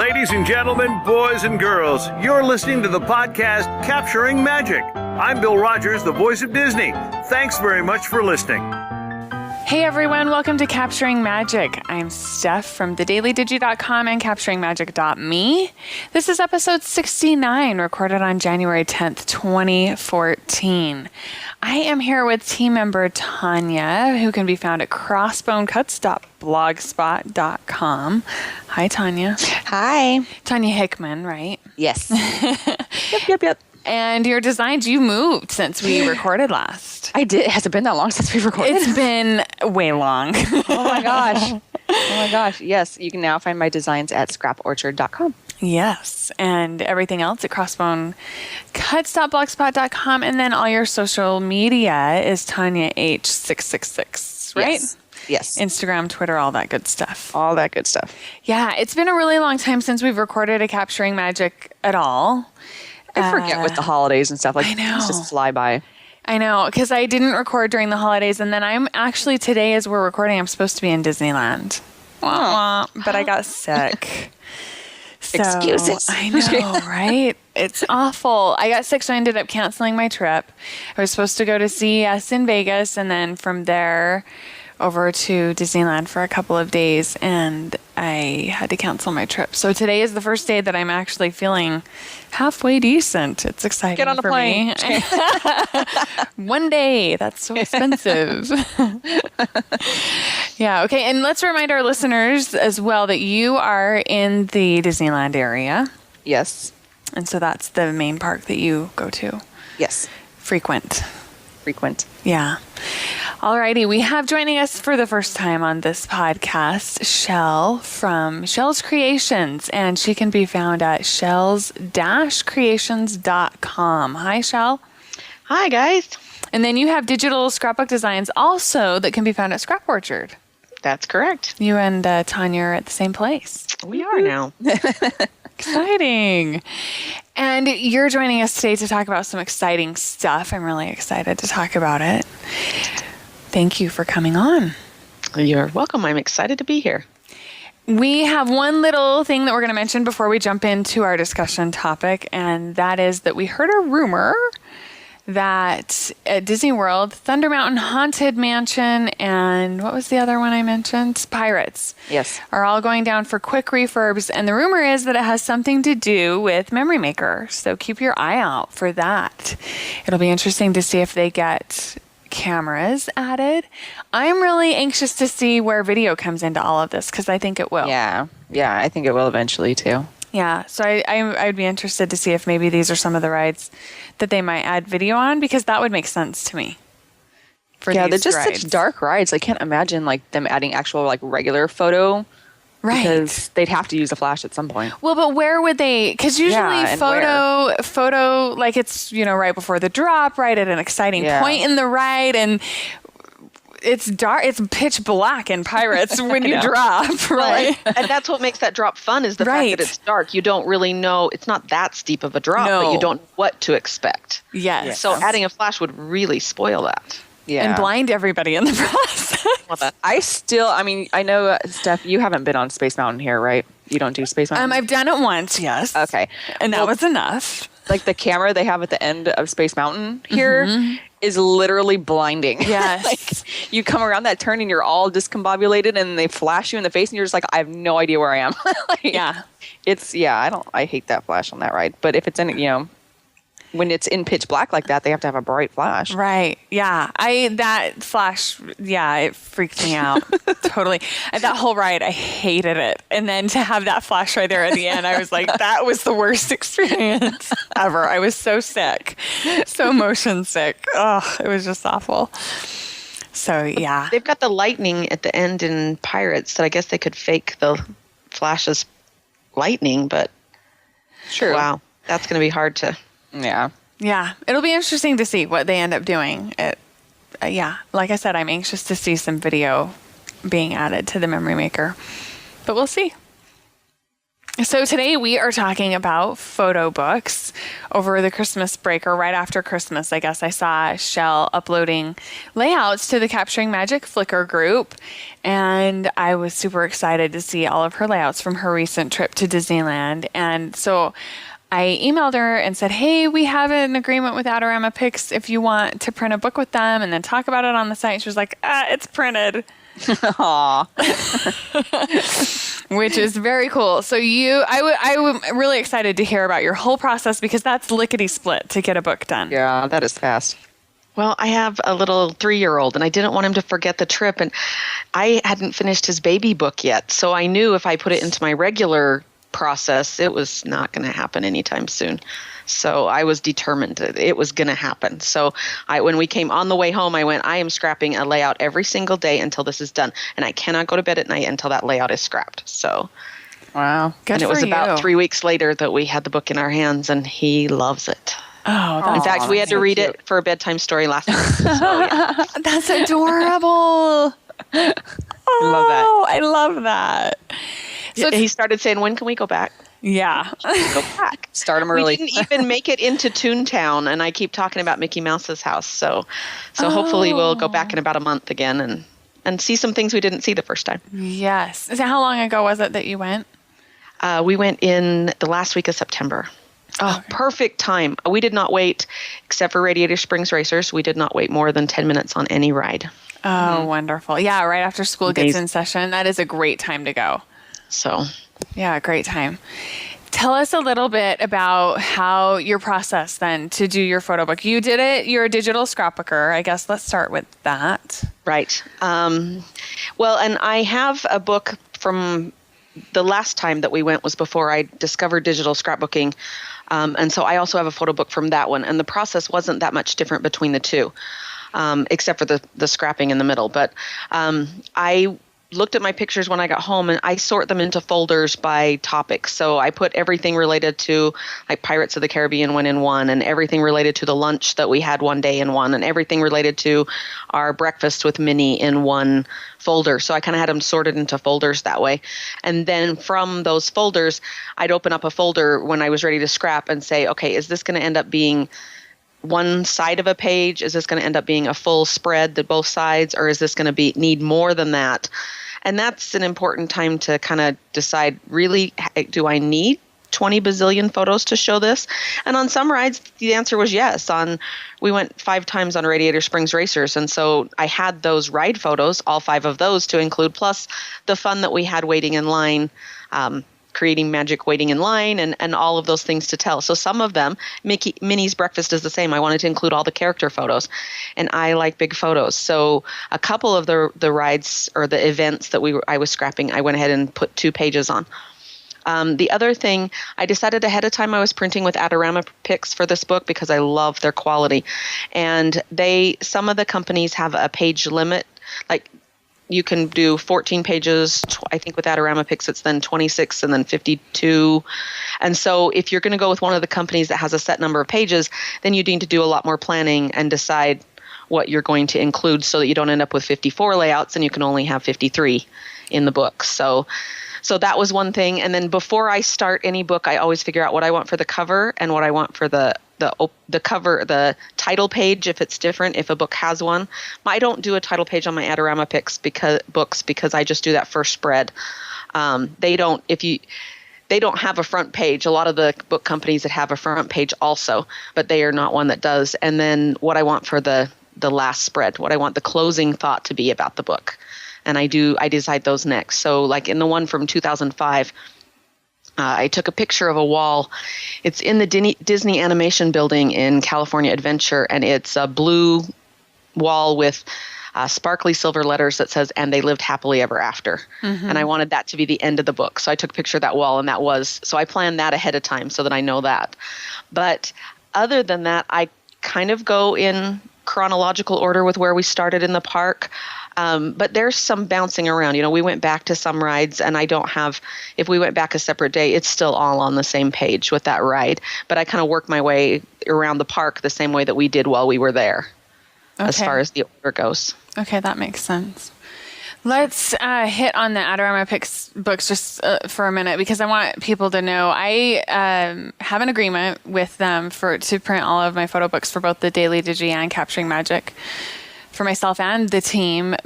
Ladies and gentlemen, boys and girls, you're listening to the podcast Capturing Magic. I'm Bill Rogers, the voice of Disney. Thanks very much for listening. Hey everyone, welcome to Capturing Magic. I'm Steph from thedailydigi.com and capturingmagic.me. This is episode 69, recorded on January 10th, 2014. I am here with team member Tanya, who can be found at crossbonecuts.blogspot.com. Hi, Tanya. Hi. Tanya Hickman, right? Yes. Yep. And your designs, you moved since we recorded last. I did. Has it been that long since we recorded? It's been way long. Oh my gosh. Yes. You can now find my designs at scraporchard.com. Yes. And everything else at crossbonecuts.blogspot.com. And then all your social media is Tanya H666, right? Yes. Instagram, Twitter, all that good stuff. All that good stuff. Yeah. It's been a really long time since we've recorded a Capturing Magic at all. I forget with the holidays and stuff. Like, I know. It's just fly by. I know, because I didn't record during the holidays, and then I'm actually, today as we're recording, I'm supposed to be in Disneyland. Wah, wah, but I got sick. So, excuses. I know, right? It's awful. I got sick, so I ended up canceling my trip. I was supposed to go to CES in Vegas, and then from there over to Disneyland for a couple of days, and I had to cancel my trip. So today is the first day that I'm actually feeling halfway decent. It's exciting. Get on a plane. One day. That's so expensive. Yeah. Okay. And let's remind our listeners as well that you are in the Disneyland area. Yes. And so that's the main park that you go to. Yes. Frequent. Yeah. Alrighty, we have joining us for the first time on this podcast, Chelle from Chelle's Creations, and she can be found at chells-creations.com. Hi, Chelle. Hi, guys. And then you have digital scrapbook designs also that can be found at Scrap Orchard. That's correct. You and Tanya are at the same place. We are now. Exciting. And you're joining us today to talk about some exciting stuff. I'm really excited to talk about it. Thank you for coming on. You're welcome. I'm excited to be here. We have one little thing that we're going to mention before we jump into our discussion topic, and that is that we heard a rumor that at Disney World, Thunder Mountain Haunted Mansion, and what was the other one I mentioned? Pirates. Yes. Are all going down for quick refurbs. And the rumor is that it has something to do with Memory Maker. So keep your eye out for that. It'll be interesting to see if they get cameras added. I'm really anxious to see where video comes into all of this because I think it will. Yeah, I think it will eventually too. Yeah, so I'd be interested to see if maybe these are some of the rides that they might add video on, because that would make sense to me. They're just such dark rides. I can't imagine like them adding actual like regular photo. Right. Because they'd have to use a flash at some point. Well, but where would they? Because usually photo, like it's, right before the drop, right at an exciting point in the ride, and it's dark. It's pitch black in Pirates when you drop, right? And that's what makes that drop fun is the fact that it's dark. You don't really know. It's not that steep of a drop, but you don't know what to expect. Yes. So adding a flash would really spoil that. Yeah. And blind everybody in the process. I know, Steph, you haven't been on Space Mountain here, right? You don't do Space Mountain? I've done it once, yes. Okay. And that was enough. Like the camera they have at the end of Space Mountain here is literally blinding. Yes. Like you come around that turn and you're all discombobulated and they flash you in the face and you're just like, I have no idea where I am. I hate that flash on that ride. But if it's in, when it's in pitch black like that, they have to have a bright flash. Right. Yeah. That flash, it freaked me out. Totally. And that whole ride, I hated it. And then to have that flash right there at the end, I was like, that was the worst experience ever. I was so sick. So motion sick. Oh, it was just awful. So, yeah. They've got the lightning at the end in Pirates that I guess they could fake the flashes lightning, but True. Wow. That's going to be hard to... Yeah. Yeah. It'll be interesting to see what they end up doing. Like I said, I'm anxious to see some video being added to the Memory Maker. But we'll see. So today we are talking about Photobooks. Over the Christmas break, or right after Christmas, I guess, I saw Chelle uploading layouts to the Capturing Magic Flickr group, and I was super excited to see all of her layouts from her recent trip to Disneyland. And so I emailed her and said, hey, we have an agreement with Adorama Pix if you want to print a book with them and then talk about it on the site. She was like, it's printed. Aww. Which is very cool. So I'm really excited to hear about your whole process, because that's lickety split to get a book done. Yeah, that is fast. Well, I have a little 3-year-old, and I didn't want him to forget the trip, and I hadn't finished his baby book yet. So I knew if I put it into my regular process, it was not going to happen anytime soon. So I was determined that it was going to happen. So when we came on the way home, I went, I am scrapping a layout every single day until this is done. And I cannot go to bed at night until that layout is scrapped. So, wow. Good and it for was you. about 3 weeks later that we had the book in our hands, and he loves it. Oh, that's in fact, we had to so read cute. it for a bedtime story last night. So, yeah. That's adorable. Love that. Oh, I love that. So He started saying, when can we go back? yeah. Go back. Start them early. We didn't even make it into Toontown, and I keep talking about Mickey Mouse's house. So hopefully we'll go back in about a month again and see some things we didn't see the first time. Yes. So how long ago was it that you went? We went in the last week of September. Oh, okay. Perfect time. We did not wait, except for Radiator Springs Racers. We did not wait more than 10 minutes on any ride. Oh, wonderful. Yeah, right after school gets in session. That is a great time to go. So, yeah, great time. Tell us a little bit about how your process then to do your photo book. You did it. You're a digital scrapbooker. I guess let's start with that. Right. Well, and I have a book from the last time that we went was before I discovered digital scrapbooking. And so I also have a photo book from that one. And the process wasn't that much different between the two, except for the scrapping in the middle. But I looked at my pictures when I got home, and I sort them into folders by topics. So I put everything related to, like, Pirates of the Caribbean went in one, and everything related to the lunch that we had one day in one, and everything related to our breakfast with Minnie in one folder. So I kind of had them sorted into folders that way. And then from those folders, I'd open up a folder when I was ready to scrap and say, okay, is this going to end up being one side of a page? Is this going to end up being a full spread to both sides, or is this going to need more than that? And that's an important time to kind of decide, really, do I need 20 bazillion photos to show this? And on some rides, the answer was yes. We went 5 times on Radiator Springs Racers, and so I had those ride photos, all 5 of those to include, plus the fun that we had waiting in line, creating magic waiting in line, and all of those things to tell. So some of them, Minnie's breakfast is the same. I wanted to include all the character photos, and I like big photos. So a couple of the rides or the events that I was scrapping, I went ahead and put 2 pages on. The other thing, I decided ahead of time I was printing with Adorama Pix for this book because I love their quality. And some of the companies have a page limit, like you can do 14 pages. I think with Adorama Pix, it's then 26 and then 52. And so if you're going to go with one of the companies that has a set number of pages, then you need to do a lot more planning and decide what you're going to include so that you don't end up with 54 layouts and you can only have 53 in the book. So that was one thing. And then before I start any book, I always figure out what I want for the cover and what I want for the cover, the title page, if it's different, if a book has one. I don't do a title page on my Adorama Pix because I just do that first spread. They don't have a front page. A lot of the book companies that have a front page also, but they are not one that does. And then what I want for the last spread, what I want the closing thought to be about the book. And I decide those next. So like in the one from 2005, I took a picture of a wall. It's in the Disney Animation Building in California Adventure, and it's a blue wall with sparkly silver letters that says, "And they lived happily ever after." Mm-hmm. And I wanted that to be the end of the book. So I took a picture of that wall, and so I planned that ahead of time so that I know that. But other than that, I kind of go in chronological order with where we started in the park. But there's some bouncing around. We went back to some rides, and if we went back a separate day, it's still all on the same page with that ride. But I kind of work my way around the park the same way that we did while we were there, as far as the order goes. Okay, that makes sense. Let's hit on the Adorama books just for a minute, because I want people to know I have an agreement with them to print all of my photo books for both the Daily Digi and Capturing Magic for myself and the team.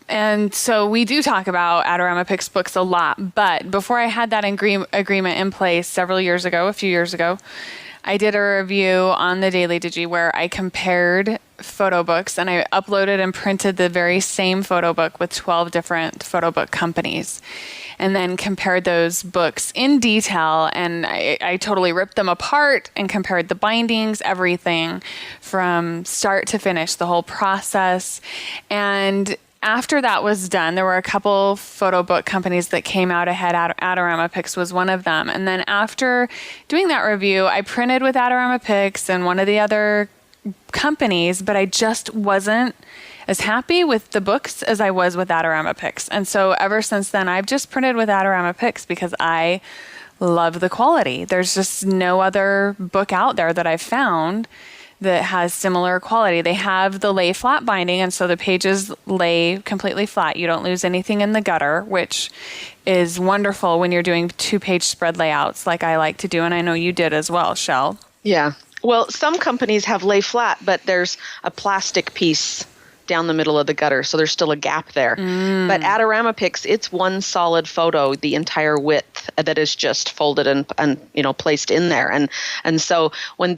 And so we do talk about Adorama Pix books a lot. But before I had that agreement in place a few years ago, I did a review on the Daily Digi where I compared photo books, and I uploaded and printed the very same photo book with 12 different photo book companies, and then compared those books in detail. And I totally ripped them apart and compared the bindings, everything from start to finish, the whole process. And after that was done, there were a couple photo book companies that came out ahead. Adorama Pix was one of them. And then after doing that review, I printed with Adorama Pix and one of the other companies, but I just wasn't as happy with the books as I was with Adorama Pix. And so ever since then, I've just printed with Adorama Pix because I love the quality. There's just no other book out there that I've found that has similar quality. They have the lay flat binding, and so the pages lay completely flat. You don't lose anything in the gutter, which is wonderful when you're doing 2-page spread layouts like I like to do, and I know you did as well, Chelle. Yeah. Well, some companies have lay flat, but there's a plastic piece down the middle of the gutter, so there's still a gap there. But Adorama Pix, it's one solid photo, the entire width that is just folded and placed in there. And so when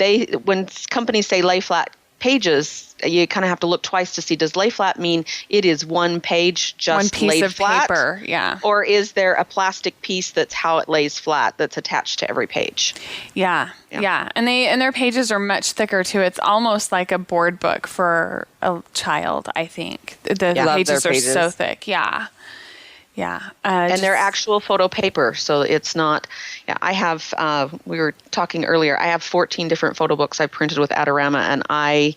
companies say lay flat pages, you kind of have to look twice to see, does lay flat mean it is one page just one piece laid of flat? Paper, yeah. Or is there a plastic piece that's how it lays flat that's attached to every page? Yeah. And their pages are much thicker too. It's almost like a board book for a child, I think. The pages are so thick. Yeah. And they're actual photo paper, so it's not. Yeah, I have. We were talking earlier. I have 14 different photo books I printed with Adorama, and I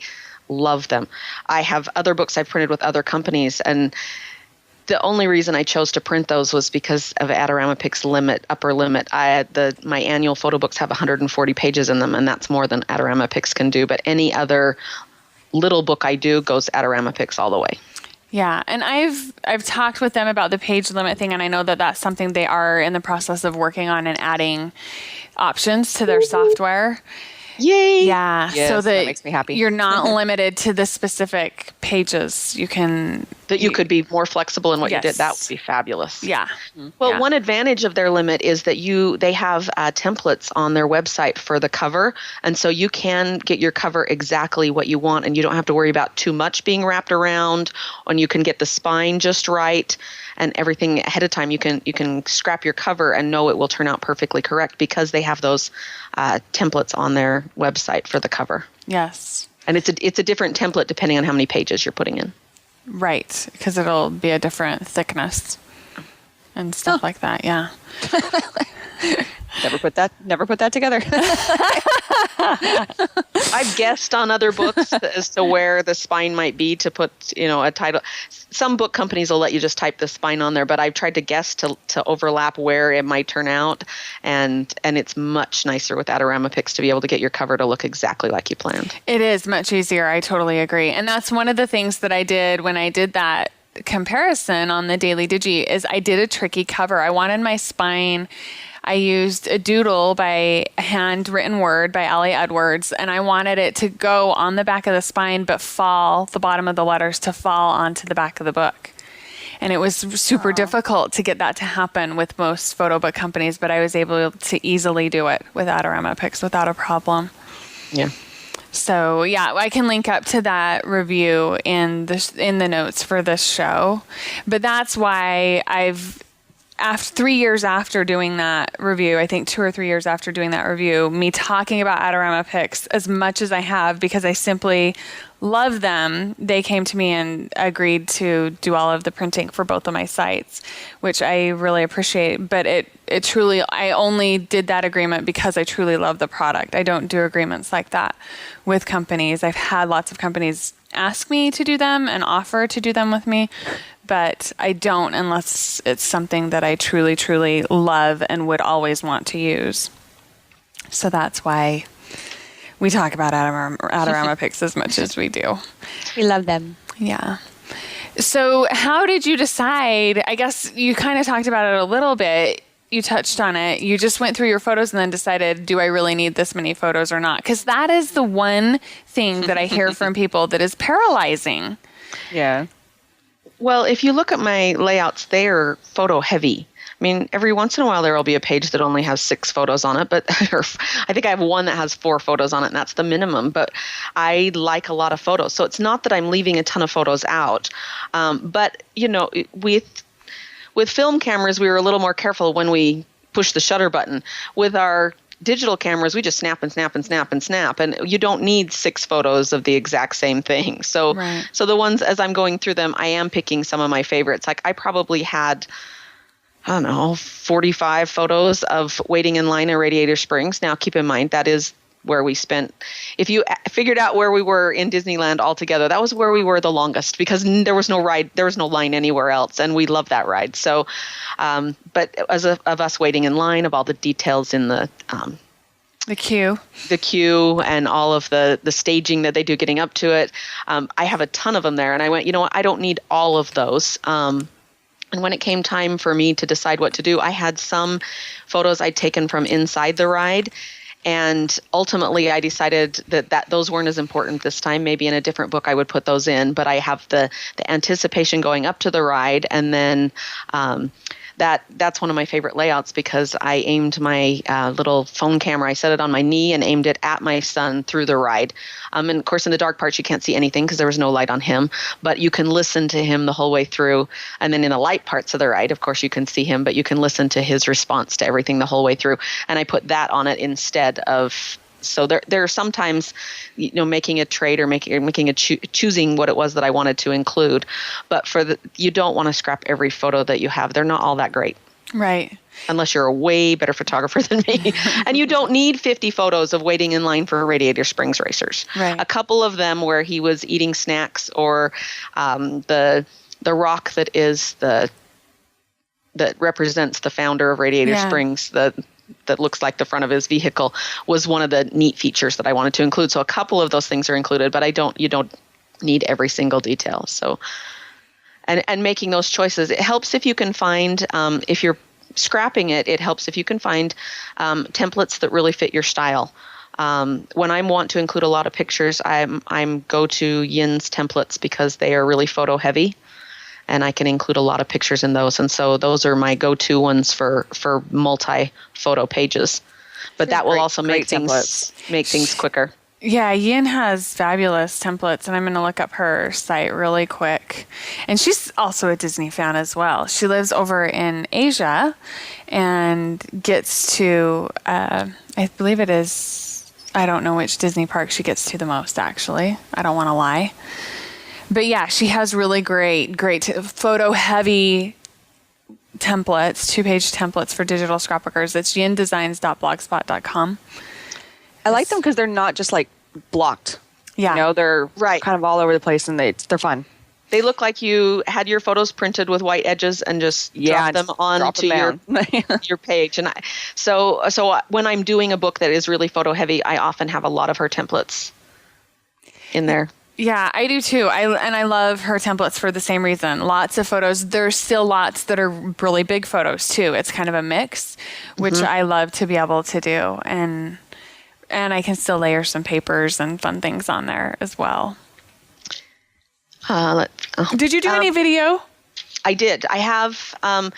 love them. I have other books I printed with other companies, and the only reason I chose to print those was because of Adorama Pix upper limit. My annual photo books have 140 pages in them, and that's more than Adorama Pix can do. But any other little book I do goes Adorama Pix all the way. Yeah, and I've talked with them about the page limit thing, and I know that that's something they are in the process of working on and adding options to their software. Yay! Yeah, yes, so that makes me happy. You're not limited to the specific pages. You could be more flexible in what you Yes. did. That would be fabulous. Yeah. Well, Yeah. one advantage of their limit is that they have templates on their website for the cover, and so you can get your cover exactly what you want, and you don't have to worry about too much being wrapped around, and you can get the spine just right and everything ahead of time. You can scrap your cover and know it will turn out perfectly correct because they have those templates on their website for the cover. Yes. And it's a different template depending on how many pages you're putting in. Right, because it'll be a different thickness and stuff like that. Yeah. Never put that together. I've guessed on other books as to where the spine might be to put, a title. Some book companies will let you just type the spine on there, but I've tried to guess to overlap where it might turn out, and it's much nicer with Adorama Pix to be able to get your cover to look exactly like you planned. It is much easier. I totally agree. And that's one of the things that I did when I did that comparison on the Daily Digi is I did a tricky cover. I wanted my spine. I used a doodle by handwritten word by Allie Edwards, and I wanted it to go on the back of the spine, but the bottom of the letters to fall onto the back of the book. And it was super difficult to get that to happen with most photo book companies, but I was able to easily do it with Adorama Pix without a problem. Yeah. So yeah, I can link up to that review in the notes for this show. But that's why after 3 years after doing that review, I think 2 or 3 years after doing that review, me talking about Adorama Pix as much as I have because I simply love them, they came to me and agreed to do all of the printing for both of my sites, which I really appreciate. But it truly, I only did that agreement because I truly love the product. I don't do agreements like that with companies. I've had lots of companies ask me to do them and offer to do them with me, but I don't unless it's something that I truly, truly love and would always want to use. So that's why we talk about Adorama Pix as much as we do. We love them. Yeah. So how did you decide? I guess you kind of talked about it a little bit. You touched on it. You just went through your photos and then decided, do I really need this many photos or not? Because that is the one thing that I hear from people that is paralyzing. Yeah. Well, if you look at my layouts, they're photo heavy. I mean, every once in a while there will be a page that only has 6 photos on it, but I think I have one that has 4 photos on it, and that's the minimum. But I like a lot of photos, so it's not that I'm leaving a ton of photos out. But with film cameras, we were a little more careful when we push the shutter button. With our digital cameras, we just snap and snap and snap and snap, and you don't need 6 photos of the exact same thing. So, Right. So the ones, as I'm going through them, I am picking some of my favorites. Like I probably had, I don't know, 45 photos of waiting in line at Radiator Springs. Now, keep in mind, that is where we spent, if you figured out where we were in Disneyland altogether, that was where we were the longest because there was no ride, there was no line anywhere else, and we loved that ride. So, but as of us waiting in line, of all the details in the queue. The queue and all of the staging that they do getting up to it, I have a ton of them there, and I went, you know what, I don't need all of those. And when it came time for me to decide what to do, I had some photos I'd taken from inside the ride. And ultimately, I decided that those weren't as important this time. Maybe in a different book, I would put those in. But I have the anticipation going up to the ride. And then that's one of my favorite layouts because I aimed my little phone camera. I set it on my knee and aimed it at my son through the ride. And of course, in the dark parts, you can't see anything because there was no light on him. But you can listen to him the whole way through. And then in the light parts of the ride, of course, you can see him, but you can listen to his response to everything the whole way through. And I put that on it instead of. So there are sometimes, making a trade or making a choosing what it was that I wanted to include, but you don't want to scrap every photo that you have. They're not all that great, Right. unless you're a way better photographer than me. And you don't need 50 photos of waiting in line for Radiator Springs racers. Right. A couple of them where he was eating snacks, or the rock that represents the founder of Radiator Springs, that looks like the front of his vehicle, was one of the neat features that I wanted to include. So a couple of those things are included, but you don't need every single detail. So, and making those choices, it helps if you can find, if you're scrapping it, it helps if you can find templates that really fit your style. When I want to include a lot of pictures, I'm go to Yin's templates because they are really photo heavy. And I can include a lot of pictures in those. And so those are my go-to ones for multi-photo pages. But that will also make things quicker. Yeah, Yin has fabulous templates, and I'm going to look up her site really quick. And she's also a Disney fan as well. She lives over in Asia and gets to, I believe it is, I don't know which Disney park she gets to the most, actually. I don't want to lie. But yeah, she has really great photo-heavy templates, 2-page templates for digital scrapbookers. It's yindesigns.blogspot.com. I like them because they're not just like blocked. Yeah. They're kind of all over the place, and they're fun. They look like you had your photos printed with white edges and just drop them onto your page. And so when I'm doing a book that is really photo-heavy, I often have a lot of her templates in there. Yeah, I do too. I love her templates for the same reason. Lots of photos. There's still lots that are really big photos too. It's kind of a mix, which I love to be able to do. And I can still layer some papers and fun things on there as well. Did you do any video? I did. I have, I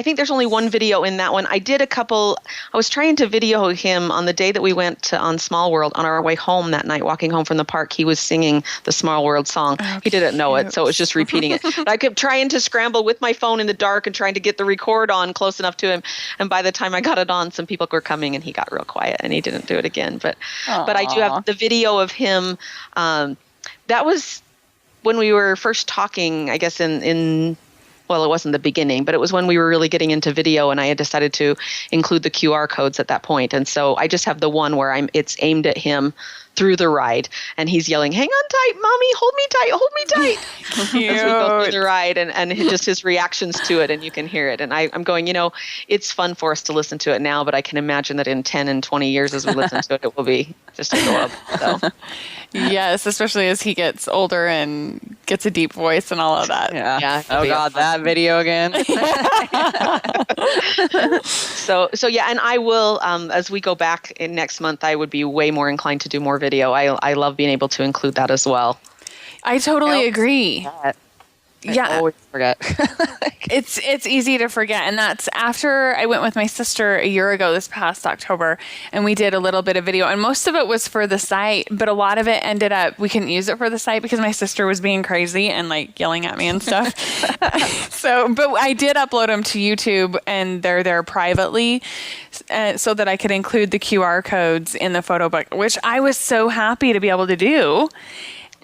think there's only one video in that one. I did a couple, I was trying to video him on the day that we went on Small World. On our way home that night, walking home from the park, he was singing the Small World song. He didn't know it, so it was just repeating it. But I kept trying to scramble with my phone in the dark and trying to get the record on close enough to him. And by the time I got it on, some people were coming and he got real quiet and he didn't do it again. But I do have the video of him. That was when we were first talking, I guess, well, it wasn't the beginning, but it was when we were really getting into video, and I had decided to include the QR codes at that point. And so I just have the one where it's aimed at him through the ride, and he's yelling, "Hang on tight, mommy, hold me tight." As we go through the ride, and just his reactions to it, and you can hear it. And I'm going, it's fun for us to listen to it now, but I can imagine that in 10 and 20 years as we listen to it, it will be just adorable. So. Yes, especially as he gets older and gets a deep voice and all of that. Yeah. Oh God, that video again. So yeah, and I will, as we go back in next month, I would be way more inclined to do more video. I love being able to include that as well. I totally agree. I always forget. It's easy to forget. And that's after I went with my sister a year ago this past October, and we did a little bit of video, and most of it was for the site, but a lot of it ended up, we couldn't use it for the site because my sister was being crazy and like yelling at me and stuff. But I did upload them to YouTube, and they're there privately so that I could include the QR codes in the Photobook, which I was so happy to be able to do.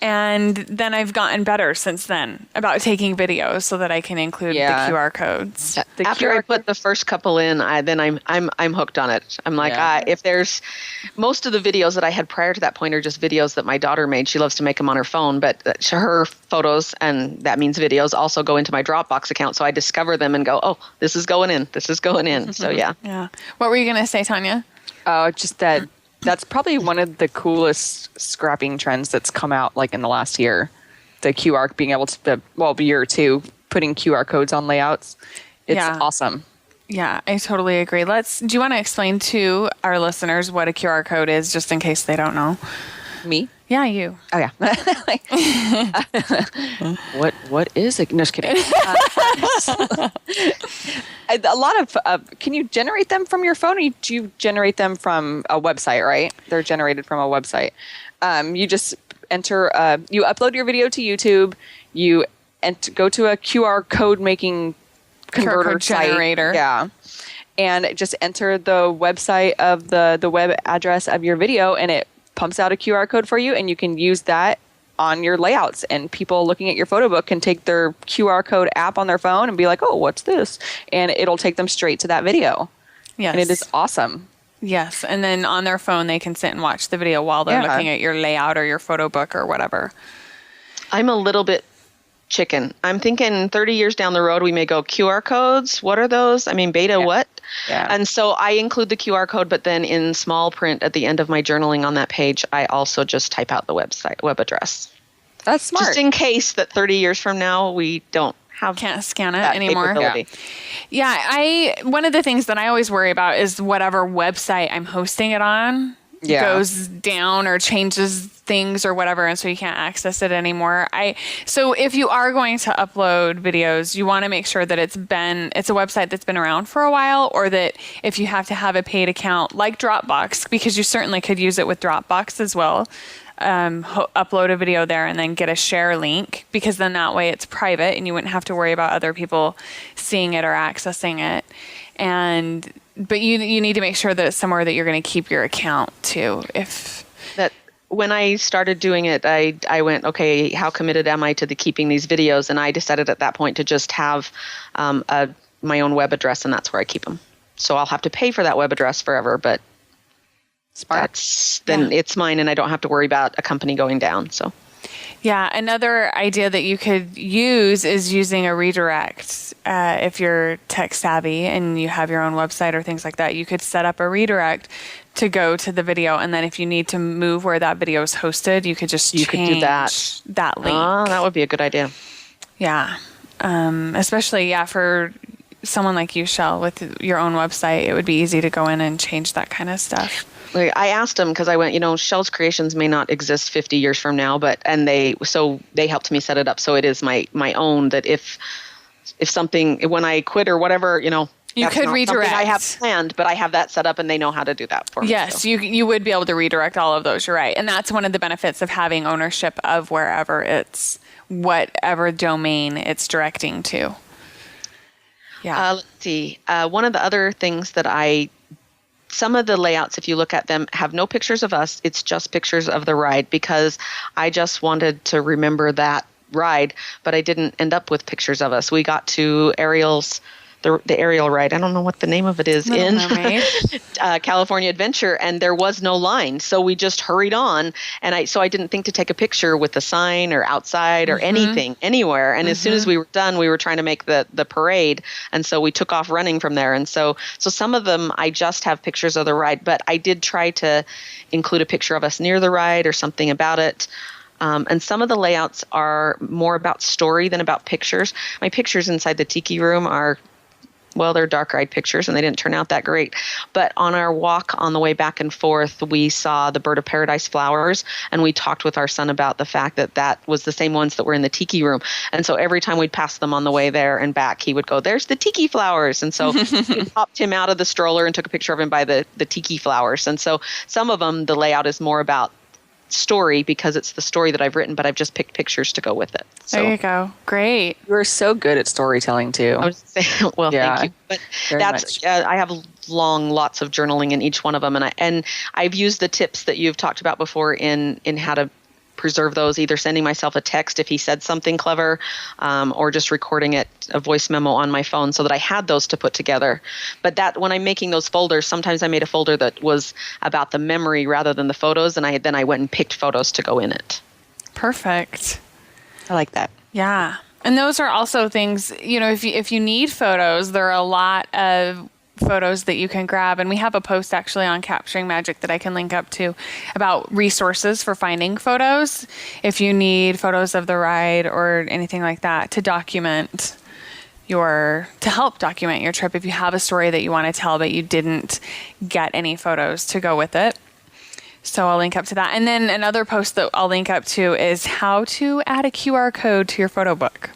And then I've gotten better since then about taking videos so that I can include the QR codes. After I put the first couple in, I'm hooked on it. I'm like, if there's most of the videos that I had prior to that point are just videos that my daughter made. She loves to make them on her phone, but her photos, and that means videos, also go into my Dropbox account. So I discover them and go, oh, this is going in. This is going in. So yeah. Yeah. What were you going to say, Tanya? Just that. That's probably one of the coolest scrapping trends that's come out like in the last year. The QR, being able to, year or two, putting QR codes on layouts. It's awesome. Yeah, I totally agree. Do you want to explain to our listeners what a QR code is, just in case they don't know? Me? Yeah, you. Oh yeah. What is it? No, just kidding. A lot of can you generate them from your phone, or do you generate them from a website? Right? They're generated from a website. You just enter. You upload your video to YouTube. You go to a QR code making converter code generator. Yeah. And just enter the website of the web address of your video, and it pumps out a QR code for you, and you can use that on your layouts, and people looking at your Photobook can take their QR code app on their phone and be like, oh, what's this? And it'll take them straight to that video. Yes. And it is awesome. Yes. And then on their phone, they can sit and watch the video while they're looking at your layout or your Photobook or whatever. I'm a little bit chicken. I'm thinking 30 years down the road, we may go QR codes. What are those? I mean, beta what? Yeah. And so I include the QR code, but then in small print at the end of my journaling on that page, I also just type out the web address. That's smart. Just in case that 30 years from now, we can't scan it anymore. Yeah. One of the things that I always worry about is whatever website I'm hosting it on goes down or changes things or whatever, and so you can't access it anymore. So if you are going to upload videos, you want to make sure that it's a website that's been around for a while, or that if you have to have a paid account like Dropbox, because you certainly could use it with Dropbox as well, upload a video there and then get a share link, because then that way it's private and you wouldn't have to worry about other people seeing it or accessing it. But you need to make sure that it's somewhere that you're going to keep your account too. When I started doing it, I went, okay, how committed am I to keeping these videos? And I decided at that point to just have my own web address, and that's where I keep them. So I'll have to pay for that web address forever, but it's mine, and I don't have to worry about a company going down. So. Yeah, another idea that you could use is using a redirect. If you're tech savvy and you have your own website or things like that, you could set up a redirect to go to the video, and then if you need to move where that video is hosted, you could just change that link. Oh, that would be a good idea. Yeah, especially for someone like you, Chelle, with your own website, it would be easy to go in and change that kind of stuff. I asked them, because I went, Chelle's Creations may not exist 50 years from now, and they helped me set it up. So it is my own, that if something, when I quit or whatever, you could redirect. I have planned, but I have that set up, and they know how to do that for me. Yes, so. You would be able to redirect all of those. You're right. And that's one of the benefits of having ownership of whatever domain it's directing to. Yeah. Let's see. One of the other things that some of the layouts, if you look at them, have no pictures of us. It's just pictures of the ride, because I just wanted to remember that ride, but I didn't end up with pictures of us. We got to Ariel's the aerial ride. I don't know what the name of it is in California Adventure, and there was no line, so we just hurried on. And I didn't think to take a picture with the sign or outside or anything anywhere. And as soon as we were done, we were trying to make the parade, and so we took off running from there. And so some of them I just have pictures of the ride, but I did try to include a picture of us near the ride or something about it. And some of the layouts are more about story than about pictures. My pictures inside the tiki room are, well, they're dark-eyed pictures, and they didn't turn out that great. But on our walk on the way back and forth, we saw the bird of paradise flowers, and we talked with our son about the fact that was the same ones that were in the tiki room. And so every time we'd pass them on the way there and back, he would go, "There's the tiki flowers." And so we popped him out of the stroller and took a picture of him by the tiki flowers. And so some of them, the layout is more about story because it's the story that I've written, but I've just picked pictures to go with it. So, there you go. Great. You're so good at storytelling too. I was saying, well, thank you. But that's I have lots of journaling in each one of them, and I've used the tips that you've talked about before in how to preserve those, either sending myself a text if he said something clever, or just recording a voice memo on my phone so that I had those to put together. But that when I'm making those folders, sometimes I made a folder that was about the memory rather than the photos, and then I went and picked photos to go in it. Perfect. I like that. Yeah. And those are also things, if you need photos, there are a lot of photos that you can grab, and we have a post actually on Capturing Magic that I can link up to about resources for finding photos if you need photos of the ride or anything like that to help document your trip if you have a story that you want to tell but you didn't get any photos to go with it. So I'll link up to that. And then another post that I'll link up to is how to add a QR code to your photo book.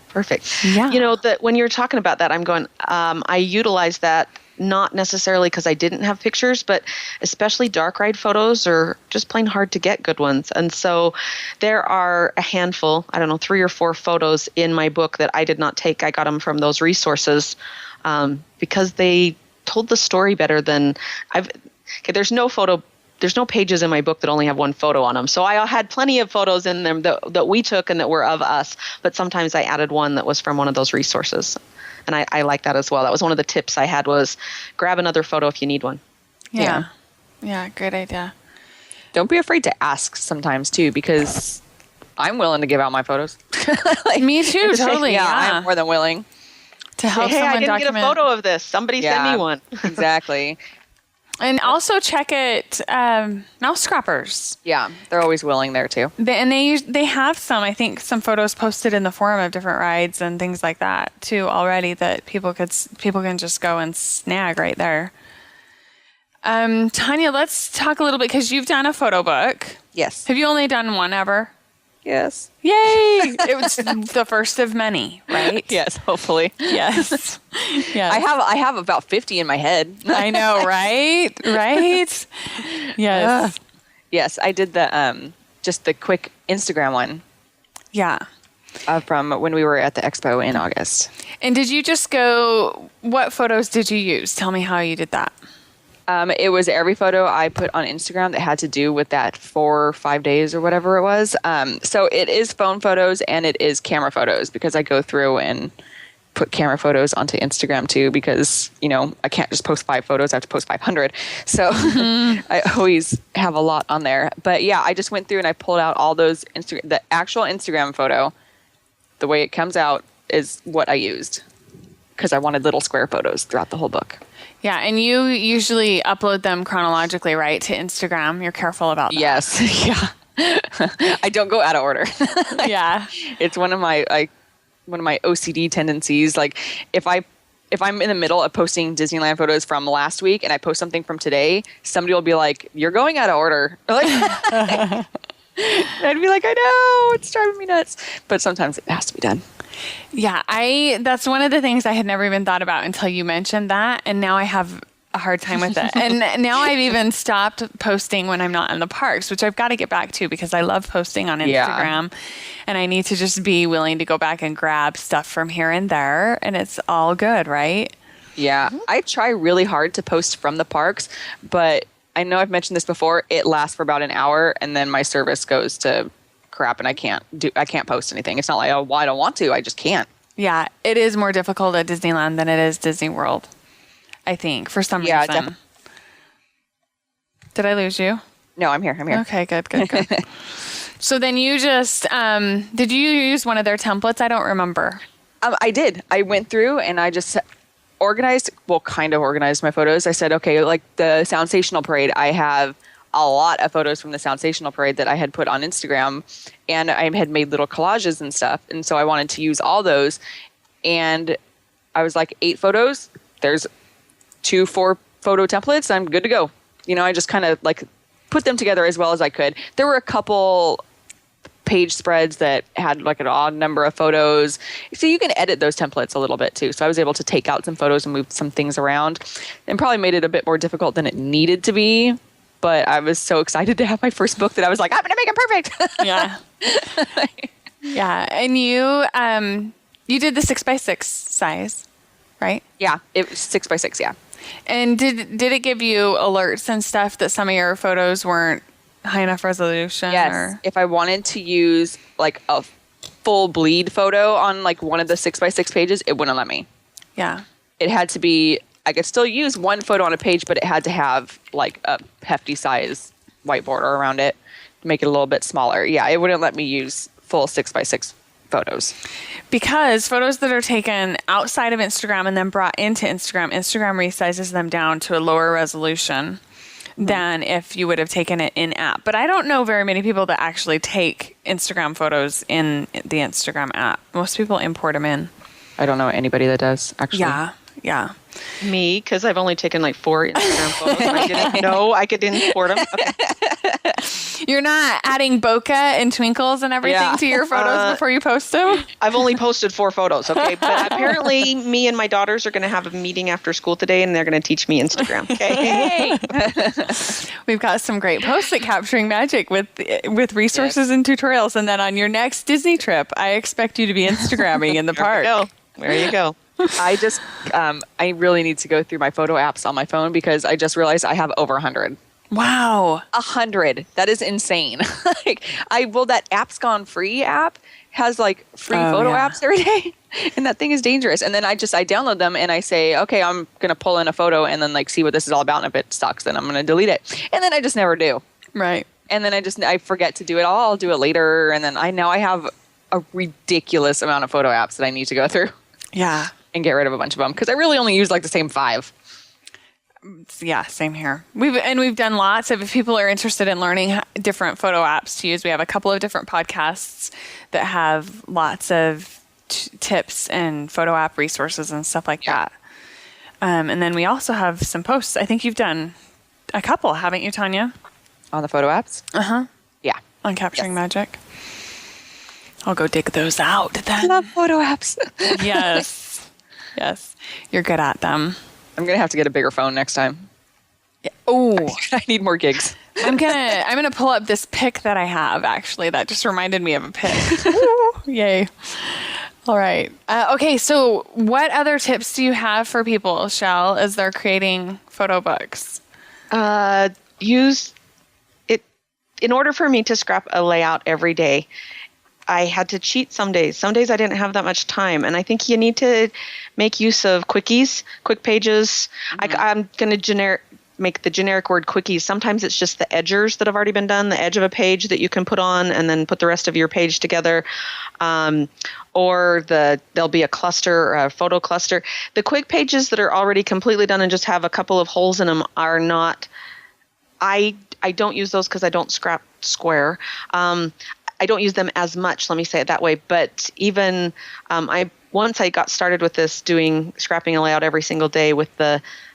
Perfect. Yeah. That when you're talking about that, I'm going, I utilize that not necessarily because I didn't have pictures, but especially dark ride photos are just plain hard to get good ones. And so there are a handful, 3 or 4 photos in my book that I did not take. I got them from those resources because they told the story better than there's no pages in my book that only have one photo on them. So I had plenty of photos in them that we took and that were of us, but sometimes I added one that was from one of those resources. And I like that as well. That was one of the tips I had was grab another photo if you need one. Yeah. Yeah, great idea. Don't be afraid to ask sometimes too, because I'm willing to give out my photos. Me too, totally. Yeah, I'm more than willing. To help someone I didn't document. get a photo of this. Somebody send me one. Exactly. And also check it, mouse scrappers. Yeah, they're always willing there too. They have some photos posted in the forum of different rides and things like that too already that people can just go and snag right there. Tanya, let's talk a little bit because you've done a photo book. Yes. Have you only done one ever? Yes. Yay! It was the first of many, right? Yes, hopefully. Yes. Yes. I have about 50 in my head. I know, right? Right? Yes. Yes, I did the just the quick Instagram one. Yeah. From when we were at the expo in August. And did you just go, what photos did you use? Tell me how you did that. It was every photo I put on Instagram that had to do with that 4 or 5 days or whatever it was. So it is phone photos and it is camera photos because I go through and put camera photos onto Instagram too because, I can't just post 5 photos. I have to post 500. So I always have a lot on there. But yeah, I just went through and I pulled out all those the actual Instagram photo. The way it comes out is what I used because I wanted little square photos throughout the whole book. Yeah, and you usually upload them chronologically, right, to Instagram. You're careful about that. Yes. Yeah. I don't go out of order. Yeah. It's one of my OCD tendencies. Like if I'm in the middle of posting Disneyland photos from last week and I post something from today, somebody will be like, "You're going out of order." Like, and I'd be like, "I know, it's driving me nuts." But sometimes it has to be done. Yeah, that's one of the things I had never even thought about until you mentioned that, and now I have a hard time with it. And now I've even stopped posting when I'm not in the parks, which I've got to get back to because I love posting on Instagram, and I need to just be willing to go back and grab stuff from here and there, and it's all good, right? Yeah, I try really hard to post from the parks, but I know I've mentioned this before. It lasts for about an hour, and then my service goes to crap and I can't post anything. It's not like, oh, well, I don't want to. I just can't. Yeah, it is more difficult at Disneyland than it is Disney World, I think, for some reason. Did I lose you? No, I'm here. Okay, good. So then you just, did you use one of their templates? I don't remember. I did. I went through and I just kind of organized my photos. I said, okay, like the Soundsational Parade, I have a lot of photos from the Soundsational Parade that I had put on Instagram, and I had made little collages and stuff. And so I wanted to use all those. And I was like, 8 photos. There's 4 photo templates. I'm good to go. I just kind of like put them together as well as I could. There were a couple page spreads that had like an odd number of photos. So you can edit those templates a little bit too. So I was able to take out some photos and move some things around, and probably made it a bit more difficult than it needed to be. But I was so excited to have my first book that I was like, I'm going to make it perfect. Yeah. Yeah. And you did the 6x6 size, right? Yeah. It was 6x6. Yeah. And did it give you alerts and stuff that some of your photos weren't high enough resolution? Yes. Or? If I wanted to use like a full bleed photo on like one of the 6x6 pages, it wouldn't let me. Yeah. It had to be, I could still use one photo on a page, but it had to have like a hefty size white border around it to make it a little bit smaller. Yeah, it wouldn't let me use full 6x6 photos. Because photos that are taken outside of Instagram and then brought into Instagram resizes them down to a lower resolution than if you would have taken it in app. But I don't know very many people that actually take Instagram photos in the Instagram app. Most people import them in. I don't know anybody that does, actually. Yeah. Me, because I've only taken like 4 Instagram photos and I didn't know I could import them. Okay. You're not adding bokeh and twinkles and everything to your photos before you post them? I've only posted 4 photos, okay? But apparently me and my daughters are going to have a meeting after school today, and they're going to teach me Instagram, okay? Hey! We've got some great posts at Capturing Magic with resources and tutorials. And then on your next Disney trip, I expect you to be Instagramming in the park. There you go. I just, I really need to go through my photo apps on my phone because I just realized I have over 100. Wow. 100. That is insane. That Apps Gone Free app has like free photo apps every day. And that thing is dangerous. And then I download them and I say, okay, I'm going to pull in a photo and then like see what this is all about. And if it sucks, then I'm going to delete it. And then I just never do. Right. And then I forget to do it. I'll do it later. And then I have a ridiculous amount of photo apps that I need to go through. Yeah. And get rid of a bunch of them because I really only use like the same 5. Yeah, same here. We've done lots of, if people are interested in learning different photo apps to use, we have a couple of different podcasts that have lots of tips and photo app resources and stuff like that. And then we also have some posts. I think you've done a couple, haven't you, Tanya? On the photo apps? Uh-huh. Yeah. On Capturing Magic. I'll go dig those out then. I love photo apps. Yes. Yes. You're good at them. I'm going to have to get a bigger phone next time. Yeah. Oh, I need more gigs. I'm gonna pull up this pic that I have, actually. That just reminded me of a pic. Ooh, yay. All right. Okay, so what other tips do you have for people, Chelle, as they're creating photo books? Use it. In order for me to scrap a layout every day, I had to cheat some days. Some days I didn't have that much time. And I think you need to make use of Quickies, quick pages. Mm-hmm. I'm going to make the generic word Quickies. Sometimes it's just the edgers that have already been done, the edge of a page that you can put on and then put the rest of your page together. Or there'll be a cluster or a photo cluster. The quick pages that are already completely done and just have a couple of holes in them are not, I don't use those because I don't scrap square. I don't use them as much, let me say it that way. But even once I got started with this, doing scrapping a layout every single day with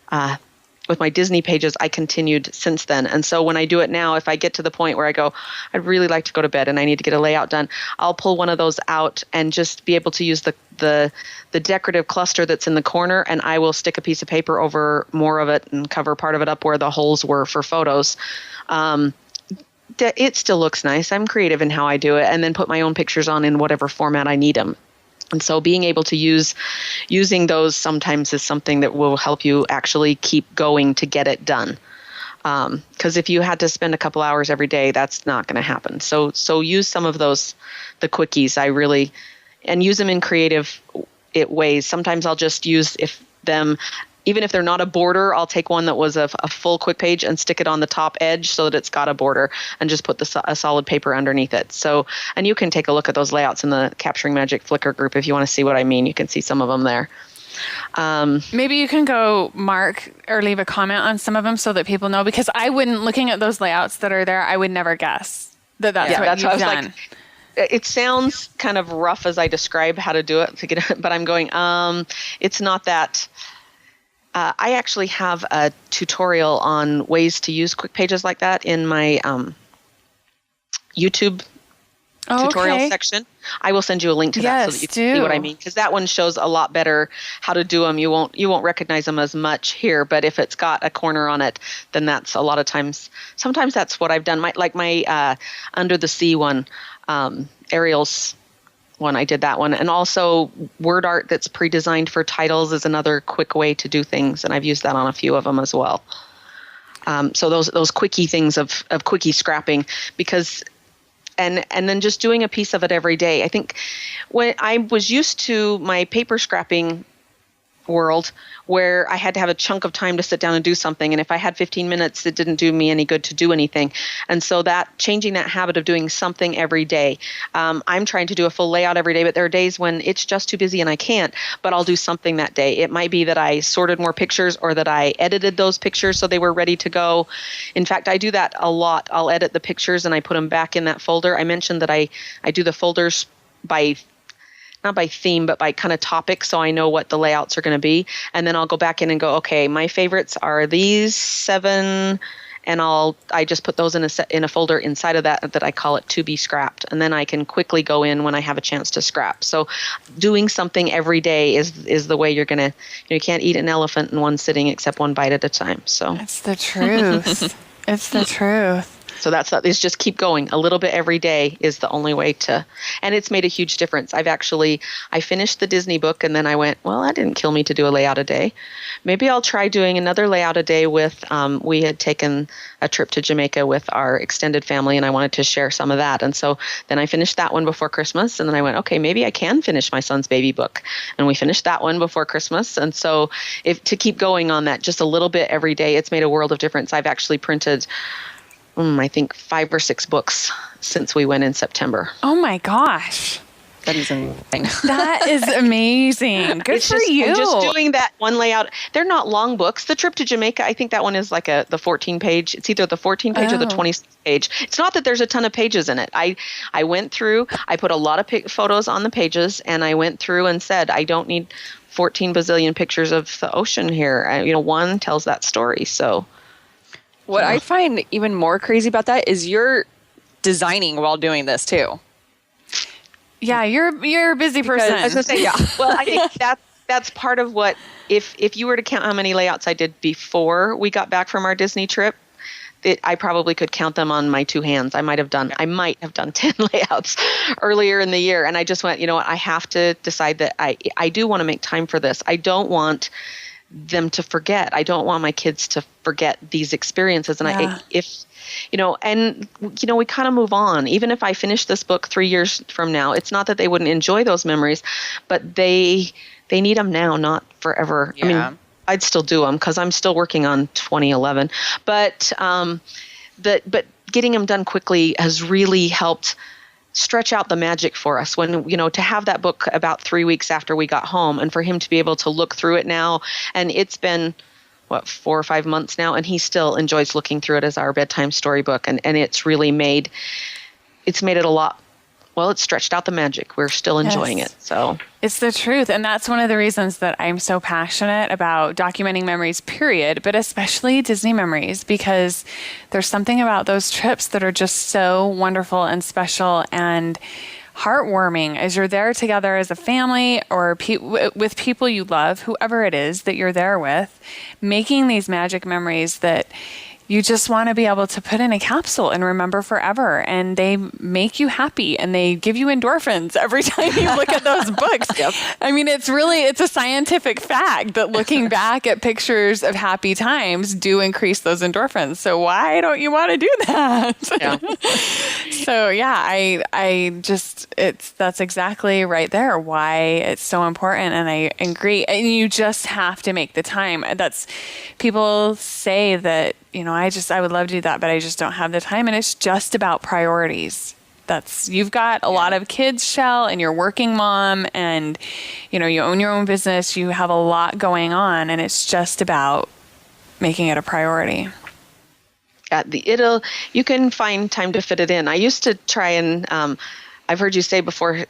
my Disney pages, I continued since then. And so when I do it now, if I get to the point where I go, I'd really like to go to bed and I need to get a layout done, I'll pull one of those out and just be able to use the decorative cluster that's in the corner, and I will stick a piece of paper over more of it and cover part of it up where the holes were for photos. It still looks nice. I'm creative in how I do it, and then put my own pictures on in whatever format I need them. And so being able to using those sometimes is something that will help you actually keep going to get it done. Because if you had to spend a couple hours every day, that's not going to happen. So use some of those, the Quickies. And use them in creative it weighs. Sometimes I'll just use even if they're not a border, I'll take one that was a full quick page and stick it on the top edge so that it's got a border, and just put a solid paper underneath it. So, and you can take a look at those layouts in the Capturing Magic Flickr group if you want to see what I mean. You can see some of them there. Maybe you can go mark or leave a comment on some of them so that people know, because looking at those layouts that are there, I would never guess that's what you've done. Like, it sounds kind of rough as I describe how to do it, but I'm going, it's not that. I actually have a tutorial on ways to use quick pages like that in my YouTube tutorial section. I will send you a link to that so that you can see what I mean, because that one shows a lot better how to do them. You won't recognize them as much here, but if it's got a corner on it, then that's a lot of times. Sometimes that's what I've done. My Under the Sea one, Ariel's one, I did that one. And also word art that's pre-designed for titles is another quick way to do things, and I've used that on a few of them as well. So those quickie things of quickie scrapping, because and then just doing a piece of it every day. I think when I was used to my paper scrapping world, where I had to have a chunk of time to sit down and do something, and if I had 15 minutes, it didn't do me any good to do anything. And so changing that habit of doing something every day. I'm trying to do a full layout every day, but there are days when it's just too busy and I can't, but I'll do something that day. It might be that I sorted more pictures, or that I edited those pictures so they were ready to go. In fact, I do that a lot. I'll edit the pictures and I put them back in that folder. I mentioned that I do the folders not by theme, but by kind of topic, so I know what the layouts are going to be. And then I'll go back in and go, okay, my favorites are these 7, and I just put those in a folder inside of that I call it to be scrapped. And then I can quickly go in when I have a chance to scrap. So doing something every day is the way you're going to, you can't eat an elephant in one sitting except one bite at a time. So it's the truth. It's the truth. So it's just keep going. A little bit every day is the only way to, and it's made a huge difference. I finished the Disney book, and then I went, well, that didn't kill me to do a layout a day. Maybe I'll try doing another layout a day with, we had taken a trip to Jamaica with our extended family, and I wanted to share some of that. And so then I finished that one before Christmas, and then I went, okay, maybe I can finish my son's baby book. And we finished that one before Christmas. And so to keep going on that just a little bit every day, it's made a world of difference. I've actually printed I think 5 or 6 books since we went in September. Oh my gosh. That is amazing. That is amazing. Good for you. And just doing that one layout. They're not long books. The trip to Jamaica, I think that one is like the 14 page. It's either the 14 page or the 26 page. It's not that there's a ton of pages in it. I went through, I put a lot of photos on the pages, and I went through and said, I don't need 14 bazillion pictures of the ocean here. One tells that story. So what I find even more crazy about that is you're designing while doing this too. Yeah, you're a busy person. I was gonna say, yeah. Well, I think that's part of what, if you were to count how many layouts I did before we got back from our Disney trip, I probably could count them on my 2 hands. I might have done 10 layouts earlier in the year, and I just went, I have to decide that I do want to make time for this. I don't want them to forget. I don't want my kids to forget these experiences. And we kind of move on. Even if I finish this book 3 years from now, it's not that they wouldn't enjoy those memories, but they need them now, not forever. Yeah. I mean, I'd still do them because I'm still working on 2011, but getting them done quickly has really helped stretch out the magic for us. When, to have that book about 3 weeks after we got home, and for him to be able to look through it now, and it's been 4 or 5 months now, and he still enjoys looking through it as our bedtime storybook, and it's really made it a lot. Well, it's stretched out the magic. We're still enjoying it. So it's the truth. And that's one of the reasons that I'm so passionate about documenting memories, period, but especially Disney memories, because there's something about those trips that are just so wonderful and special and heartwarming as you're there together as a family or with people you love, whoever it is that you're there with, making these magic memories that you just want to be able to put in a capsule and remember forever. And they make you happy and they give you endorphins every time you look at those books. Yep. I mean, it's a scientific fact that looking back at pictures of happy times do increase those endorphins. So why don't you want to do that? Yeah. So yeah, that's exactly right there why it's so important. And I agree. And you just have to make the time. People say that, I would love to do that, but I just don't have the time. And it's just about priorities. You've got a lot of kids, Chelle, and you're working mom, and, you own your own business. You have a lot going on, and it's just about making it a priority. You can find time to fit it in. I used to try and, I've heard you say before,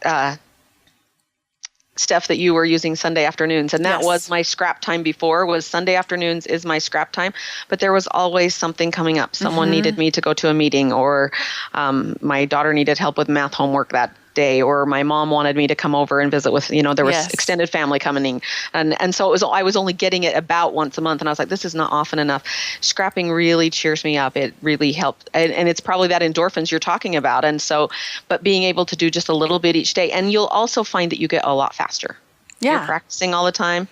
Steph, that you were using Sunday afternoons, and that was my scrap time before. Was Sunday afternoons is my scrap time, but there was always something coming up. Someone needed me to go to a meeting, or my daughter needed help with math homework that day, or my mom wanted me to come over and visit with, there was extended family coming, and so I was only getting it about once a month, and I was like, this is not often enough. Scrapping really cheers me up. It really helped, and it's probably that endorphins you're talking about, and so, but being able to do just a little bit each day, and you'll also find that you get a lot faster. Yeah. You're practicing all the time.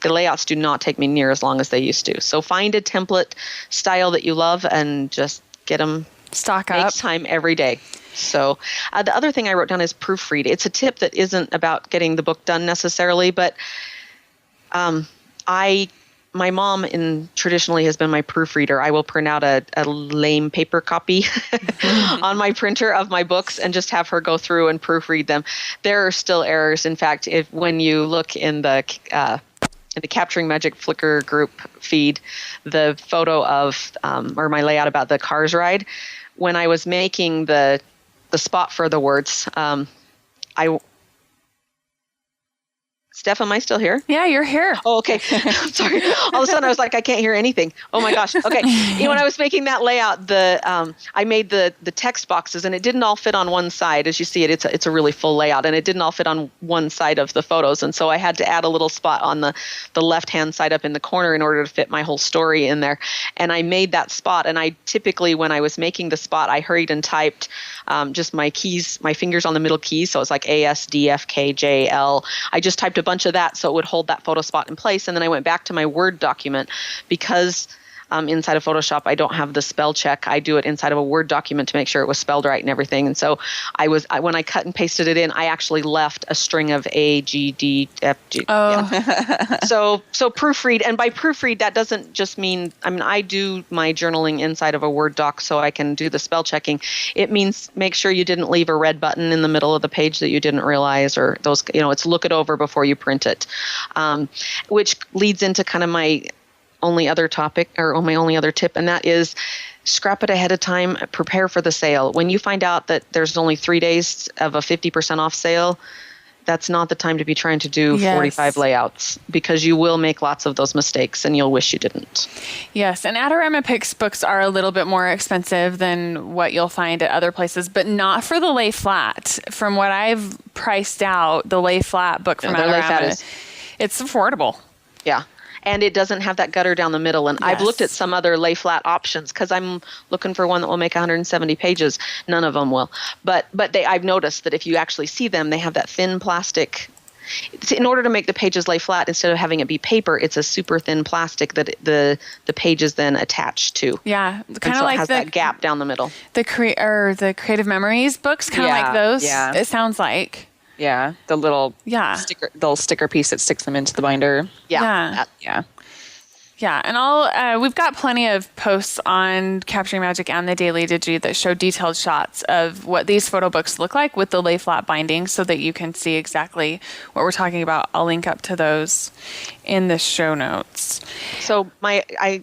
The layouts do not take me near as long as they used to. So find a template style that you love and just get them. Stock up. Makes time every day. So the other thing I wrote down is proofread. It's a tip that isn't about getting the book done necessarily, but my mom traditionally has been my proofreader. I will print out a lame paper copy on my printer of my books and just have her go through and proofread them. There are still errors. In fact, when you look in the Capturing Magic Flickr group feed, the photo of or my layout about the Cars ride, when I was making the spot for the words, Steph, am I still here? Yeah, you're here. Oh, okay. I'm sorry. All of a sudden, I was like, I can't hear anything. Oh my gosh. Okay. When I was making that layout, I made the text boxes, and it didn't all fit on one side. As you see it, it's a really full layout, and it didn't all fit on one side of the photos. And so I had to add a little spot on the left-hand side up in the corner in order to fit my whole story in there. And I made that spot. And I typically, when I was making the spot, I hurried and typed just my keys, my fingers on the middle keys. So it's like A, S, D, F, K, J, L. I just typed a bunch of that so it would hold that photo spot in place. And then I went back to my Word document because inside of Photoshop, I don't have the spell check. I do it inside of a Word document to make sure it was spelled right and everything. And so when I cut and pasted it in, I actually left a string of A, G, D, F, G. Oh. Yeah. So proofread. And by proofread, that doesn't just mean, I do my journaling inside of a Word doc so I can do the spell checking. It means make sure you didn't leave a red button in the middle of the page that you didn't realize, or those, it's look it over before you print it, which leads into kind of my only other topic, or my only other tip, and that is scrap it ahead of time, prepare for the sale. When you find out that there's only 3 days of a 50% off sale, that's not the time to be trying to do 45 layouts, because you will make lots of those mistakes and you'll wish you didn't. Yes, and Adorama Pix books are a little bit more expensive than what you'll find at other places, but not for the lay flat. From what I've priced out, the lay flat book from Adorama, it's affordable. Yeah. And it doesn't have that gutter down the middle. And I've looked at some other lay flat options because I'm looking for one that will make 170 pages. None of them will. But I've noticed that if you actually see them, they have that thin plastic. In order to make the pages lay flat, instead of having it be paper, it's a super thin plastic that the pages then attach to. Yeah, kind of like it has that gap down the middle. The Creative Memories books, kind of like those. Yeah. It sounds like. Yeah, the little sticker piece that sticks them into the binder. Yeah. And we've got plenty of posts on Capturing Magic and the Daily Digi that show detailed shots of what these photo books look like with the lay flat binding, so that you can see exactly what we're talking about. I'll link up to those in the show notes. So I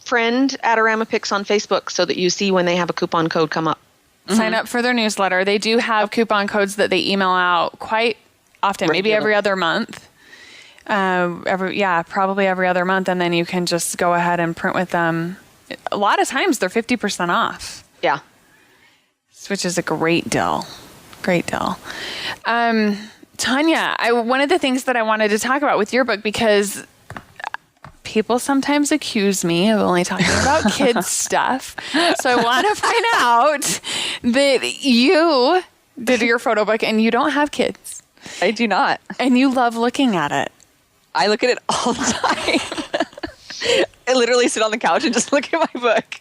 friend Adorama Pix on Facebook so that you see when they have a coupon code come up. Sign up for their newsletter. They do have coupon codes that they email out quite often, maybe every other month. Probably every other month. And then you can just go ahead and print with them. A lot of times they're 50% off. Yeah. Which is a great deal. Great deal. Tanya, one of the things that I wanted to talk about with your book, because people sometimes accuse me of only talking about kids stuff. So I want to find out that you did your photo book and you don't have kids. I do not. And you love looking at it. I look at it all the time. I literally sit on the couch and just look at my book.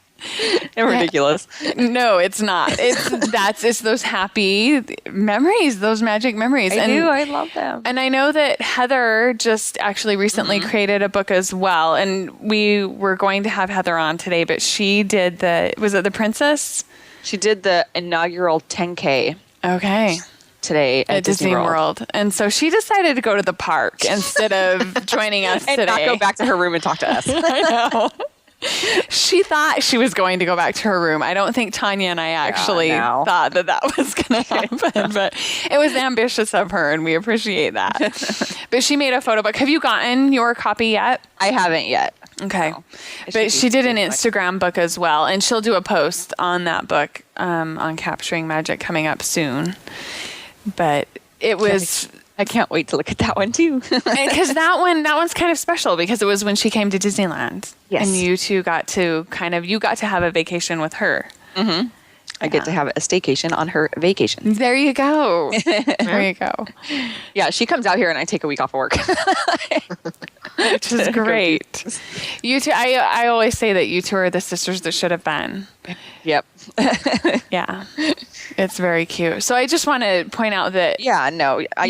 Ridiculous. No, it's not. It's those happy memories, those magic memories. I love them. And I know that Heather just actually recently created a book as well. And we were going to have Heather on today, but she did was it the Princess? She did the inaugural 10K. Okay. Today at Disney World. And so she decided to go to the park instead of joining us and today. not go back to her room and talk to us. I know. She thought she was going to go back to her room. I don't think Tanya and I actually thought that was going to happen, but it was ambitious of her, and we appreciate that. But she made a photo book. Have you gotten your copy yet? I haven't yet. Okay. No. But she did an Instagram book as well, and she'll do a post on that book on Capturing Magic coming up soon. But it was... I can't wait to look at that one too. Because that one's kind of special because it was when she came to Disneyland. Yes. And you two got to have a vacation with her. Mm-hmm. I get to have a staycation on her vacation. There you go. There you go. Yeah, she comes out here and I take a week off of work. Which is great. You two, I always say that you two are the sisters that should have been. Yep. Yeah. It's very cute. So I just want to point out that you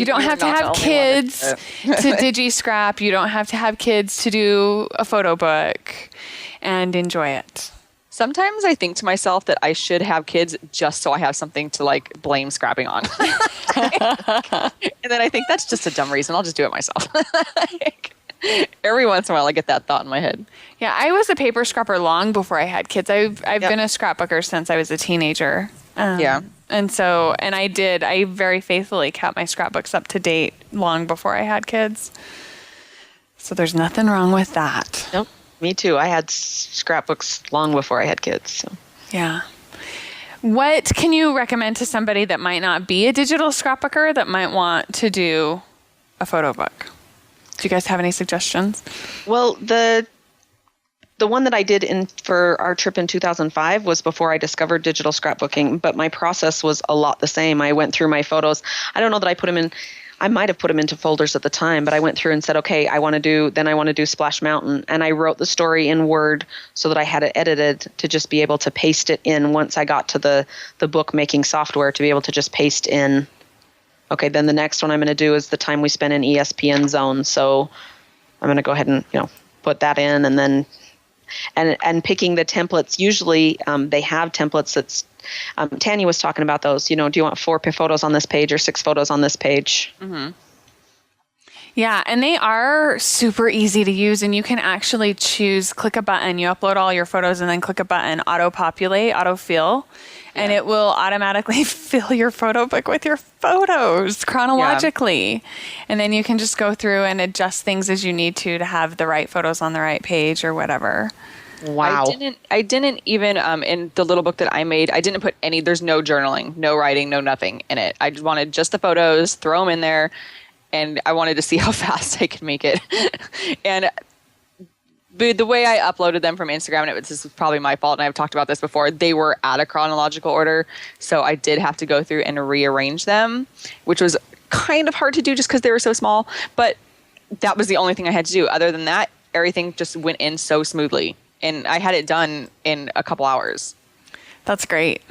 don't have to have kids to digi-scrap. You don't have to have kids to do a photo book and enjoy it. Sometimes I think to myself that I should have kids just so I have something to like blame scrapping on. And then I think that's just a dumb reason. I'll just do it myself. Every once in a while I get that thought in my head. Yeah, I was a paper scrapper long before I had kids. I've been a scrapbooker since I was a teenager. And I very faithfully kept my scrapbooks up to date long before I had kids. So there's nothing wrong with that. Nope. Me too. I had scrapbooks long before I had kids. So. Yeah. What can you recommend to somebody that might not be a digital scrapbooker that might want to do a photo book? Do you guys have any suggestions? Well, the one that I did for our trip in 2005 was before I discovered digital scrapbooking, but my process was a lot the same. I went through my photos. I don't know that I might have put them into folders at the time, but I went through and said, okay, I want to do Splash Mountain. And I wrote the story in Word so that I had it edited to just be able to paste it in once I got to the bookmaking software to be able to just paste in. Okay, then the next one I'm going to do is the time we spent in ESPN Zone. So I'm going to go ahead and, put that in and then, and picking the templates. Usually they have templates that's, Tanya was talking about those, do you want 4 photos on this page or 6 photos on this page? Mm-hmm. Yeah, and they are super easy to use, and you can actually click a button, you upload all your photos and then click a button, autofill, and it will automatically fill your photo book with your photos chronologically. Yeah. And then you can just go through and adjust things as you need to have the right photos on the right page or whatever. Wow. I didn't even, in the little book that I made, I didn't put there's no journaling, no writing, no nothing in it. I just wanted just the photos, throw them in there, and I wanted to see how fast I could make it. And the way I uploaded them from Instagram, and this is probably my fault, and I've talked about this before, they were out of chronological order. So I did have to go through and rearrange them, which was kind of hard to do just because they were so small. But that was the only thing I had to do. Other than that, everything just went in so smoothly. And I had it done in a couple hours. That's great.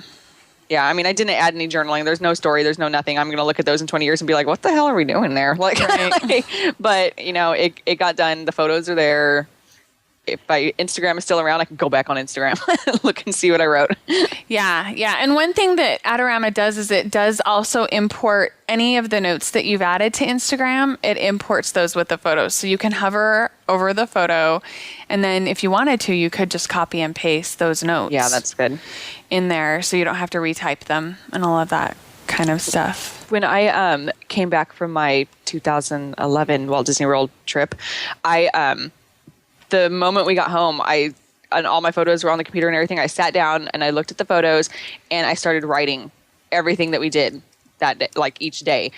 Yeah, I mean, I didn't add any journaling. There's no story. There's no nothing. I'm going to look at those in 20 years and be like, what the hell are we doing there? Like, right. But, it got done. The photos are there. If Instagram is still around, I can go back on Instagram and look and see what I wrote. Yeah. And one thing that Adorama does is it does also import any of the notes that you've added to Instagram. It imports those with the photos. So you can hover over the photo, and then if you wanted to, you could just copy and paste those notes. Yeah, that's good. In there, so you don't have to retype them and all of that kind of stuff. When I came back from my 2011 Walt Disney World trip, the moment we got home, and all my photos were on the computer and everything, I sat down and I looked at the photos and I started writing everything that we did that day, like each day.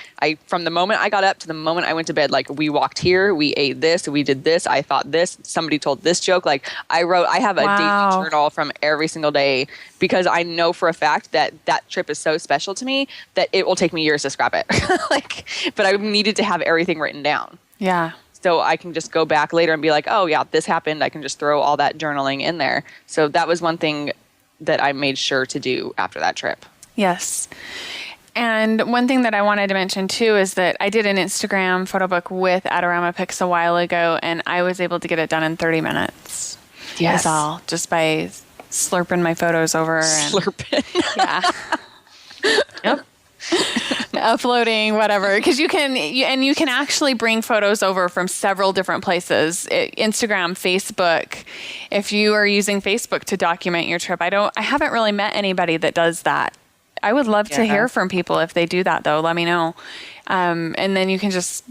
From the moment I got up to the moment I went to bed, like we walked here, we ate this, we did this, I thought this, somebody told this joke. Like I have a daily journal from every single day because I know for a fact that trip is so special to me that it will take me years to scrap it. But I needed to have everything written down. Yeah. So I can just go back later and be like, oh yeah, this happened. I can just throw all that journaling in there. So that was one thing that I made sure to do after that trip. Yes. And one thing that I wanted to mention too is that I did an Instagram photo book with Adorama Pix a while ago, and I was able to get it done in 30 minutes. Yes. That's all, just by slurping my photos over. Slurping. Yeah. Yep. Uploading, whatever, because you can actually bring photos over from several different places. Instagram, Facebook. If you are using Facebook to document your trip, I haven't really met anybody that does that. I would love to hear from people if they do that, though. Let me know. And then you can just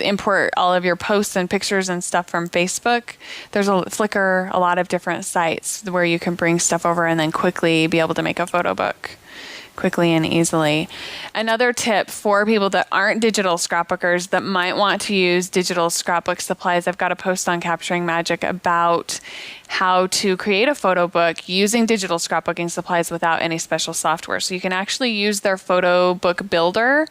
import all of your posts and pictures and stuff from Facebook. There's a Flickr, a lot of different sites where you can bring stuff over and then quickly be able to make a photo book quickly and easily. Another tip for people that aren't digital scrapbookers that might want to use digital scrapbook supplies, I've got a post on Capturing Magic about how to create a photo book using digital scrapbooking supplies without any special software. So you can actually use their photo book builder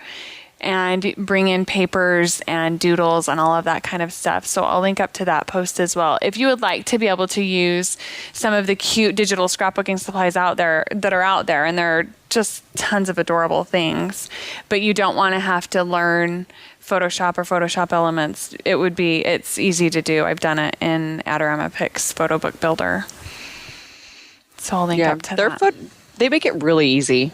and bring in papers and doodles and all of that kind of stuff. So I'll link up to that post as well. If you would like to be able to use some of the cute digital scrapbooking supplies out there, and there are just tons of adorable things, but you don't want to have to learn Photoshop or Photoshop elements, it's easy to do. I've done it in Adorama Pix photo book builder. So I'll link up to that. They make it really easy.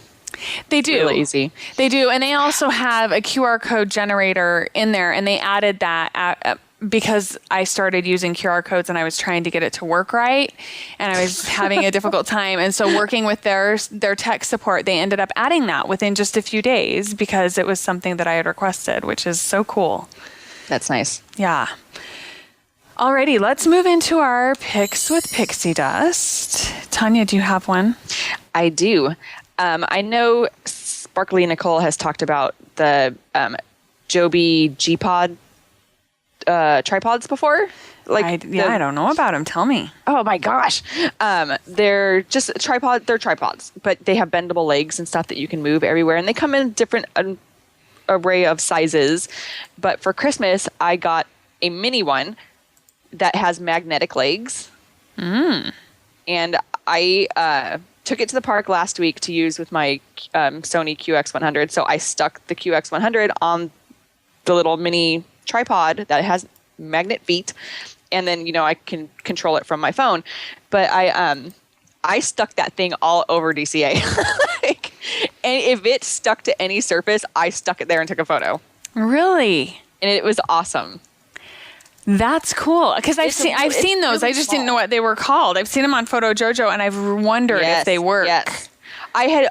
They do. Really easy. They do. And they also have a QR code generator in there, and they added that because I started using QR codes and I was trying to get it to work right, and I was having a difficult time. And so working with their tech support, they ended up adding that within just a few days because it was something that I had requested, which is so cool. That's nice. Yeah. Alrighty, let's move into our picks with pixie dust. Tanya, do you have one? I do. I know Sparkly Nicole has talked about the Joby GPod tripods before. I don't know about them. Tell me. Oh my gosh. They're just they're tripods, but they have bendable legs and stuff that you can move everywhere. And they come in different array of sizes. But for Christmas, I got a mini one that has magnetic legs. And I took it to the park last week to use with my Sony QX100. So I stuck the QX100 on the little mini tripod that has magnet feet, and then I can control it from my phone. But I stuck that thing all over DCA. And if it stuck to any surface, I stuck it there and took a photo. Really? And it was awesome. That's cool, because I've seen those. Really I just small. didn't know what they were called. I've seen them on Photo Jojo, and I've wondered if they work. Yes. I had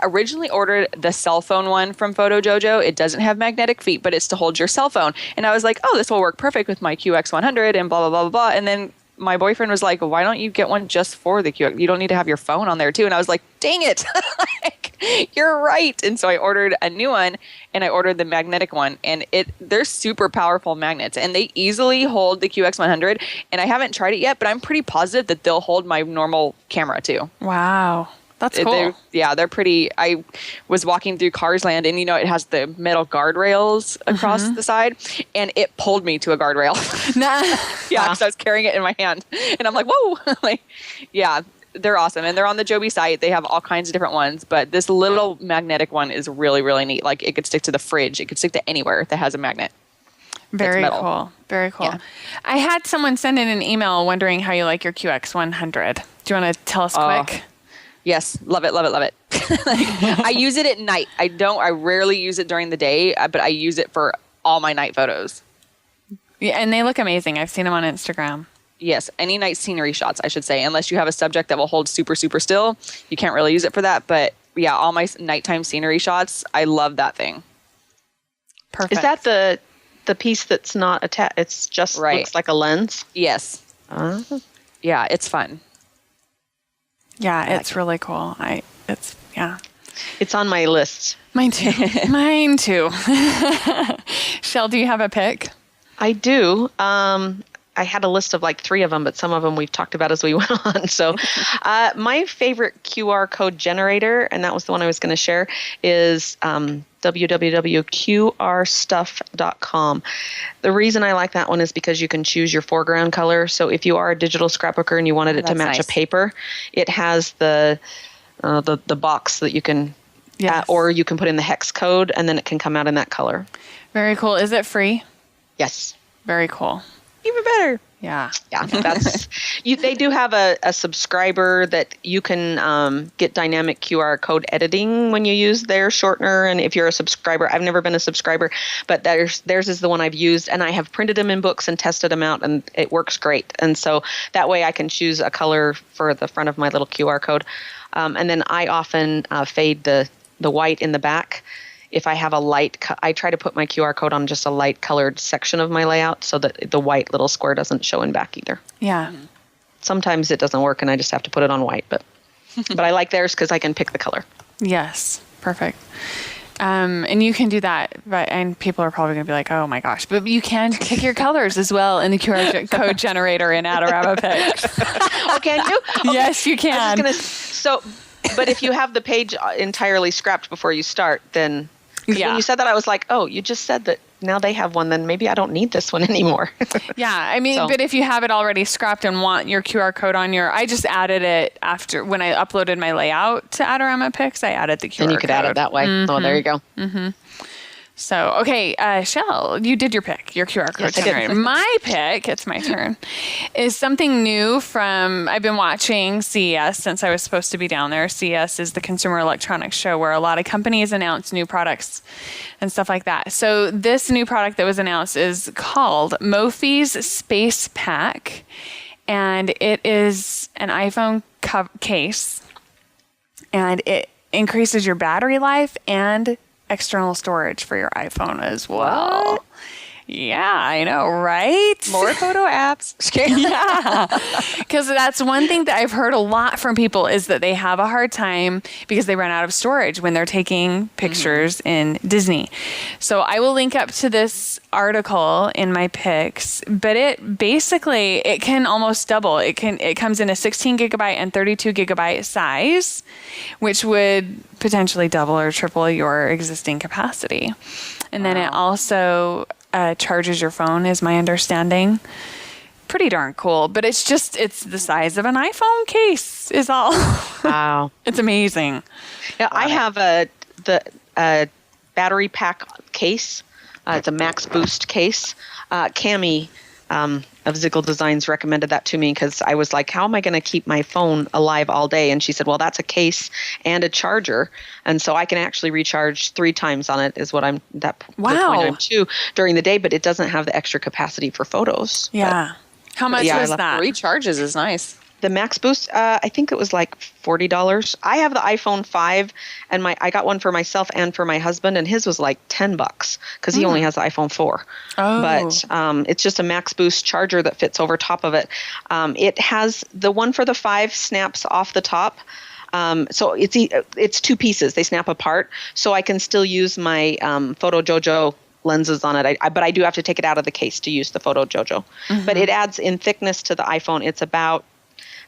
originally ordered the cell phone one from Photo Jojo. It doesn't have magnetic feet, but it's to hold your cell phone. And I was like, oh, this will work perfect with my QX100 and blah, blah, blah, blah, blah. And then my boyfriend was like, why don't you get one just for the QX? You don't need to have your phone on there too. And I was like, dang it. You're right. And so I ordered a new one, and I ordered the magnetic one, and they're super powerful magnets, and they easily hold the QX100. And I haven't tried it yet, but I'm pretty positive that they'll hold my normal camera too. Wow. That's cool. They're pretty. I was walking through Cars Land, and it has the metal guardrails across the side, and it pulled me to a guardrail. Yeah, because I was carrying it in my hand, and I'm like, whoa! They're awesome, and they're on the Joby site. They have all kinds of different ones, but this little magnetic one is really, really neat. Like, it could stick to the fridge. It could stick to anywhere that has a magnet. Very cool. Very cool. Yeah. I had someone send in an email wondering how you like your QX100. Do you want to tell us quick? Yes, love it, love it, love it. I use it at night. I rarely use it during the day, but I use it for all my night photos. Yeah, and they look amazing. I've seen them on Instagram. Yes, any night scenery shots, I should say. Unless you have a subject that will hold super, super still, you can't really use it for that. But yeah, all my nighttime scenery shots, I love that thing. Perfect. Is that the piece that's not attached? It's just looks like a lens? Yes. Yeah, it's fun. Yeah, it's really cool. It's on my list. Mine too. Mine too. Shell, do you have a pick? I do. I had a list of like 3 of them, but some of them we've talked about as we went on. So my favorite QR code generator, and that was the one I was going to share, is www.qrstuff.com. The reason I like that one is because you can choose your foreground color. So if you are a digital scrapbooker and you wanted it to match a paper, it has the box that you can, or you can put in the hex code, and then it can come out in that color. Very cool. Is it free? Yes. Very cool. Even better. Yeah. Yeah, that's they do have a subscriber that you can get dynamic QR code editing when you use their shortener. And if you're a subscriber, I've never been a subscriber, but theirs is the one I've used, and I have printed them in books and tested them out, and it works great. And so that way I can choose a color for the front of my little QR code. And then I often fade the white in the back. If I have a light, I try to put my QR code on just a light colored section of my layout so that the white little square doesn't show in back either. Yeah. Sometimes it doesn't work and I just have to put it on white, but I like theirs because I can pick the color. Yes. Perfect. And you can do that, and people are probably going to be like, oh my gosh, but you can pick your colors as well in the QR code generator in Adorama Picks. Oh, can you? Okay. Yes, you can. But if you have the page entirely scrapped before you start, then... When you said that, I was like, oh, you just said that now they have one, then maybe I don't need this one anymore. Yeah, I mean, but if you have it already scrapped and want your QR code on I just added it after, when I uploaded my layout to Adorama Picks, I added the QR code. And you could add it that way. Mm-hmm. Oh, there you go. Mm-hmm. So, okay, Shell, you did your pick, your QR code generator. My pick, it's my turn, is something new from, I've been watching CES since I was supposed to be down there. CES is the Consumer Electronics Show where a lot of companies announce new products and stuff like that. So this new product that was announced is called Mophie's Space Pack, and it is an iPhone case, and it increases your battery life and external storage for your iPhone as well. What? Yeah, I know, right? More photo apps. Yeah. Because that's one thing that I've heard a lot from people is that they have a hard time because they run out of storage when they're taking pictures in Disney. So I will link up to this article in my picks, but it basically, it can almost double. It comes in a 16 gigabyte and 32 gigabyte size, which would potentially double or triple your existing capacity. And then it also charges your phone, is my understanding. Pretty darn cool, but it's the size of an iPhone case is all. Wow. It's amazing. Yeah, I have the battery pack case. It's a Max Boost case. Cammie of Ziggle Designs recommended that to me because I was like, how am I going to keep my phone alive all day? And she said, well, that's a case and a charger. And so I can actually recharge 3 times on it is what the point I'm to during the day, but it doesn't have the extra capacity for photos. Yeah. How much was that? 3 charges is nice. The Max Boost, I think it was like $40. I have the iPhone 5, and I got one for myself and for my husband, and his was like $10 because he only has the iPhone 4. Oh. But it's just a Max Boost charger that fits over top of it. It has the one for the 5 snaps off the top. So it's 2 pieces. They snap apart, so I can still use my Photo Jojo lenses on it. But I do have to take it out of the case to use the Photo Jojo. Mm-hmm. But it adds in thickness to the iPhone. It's about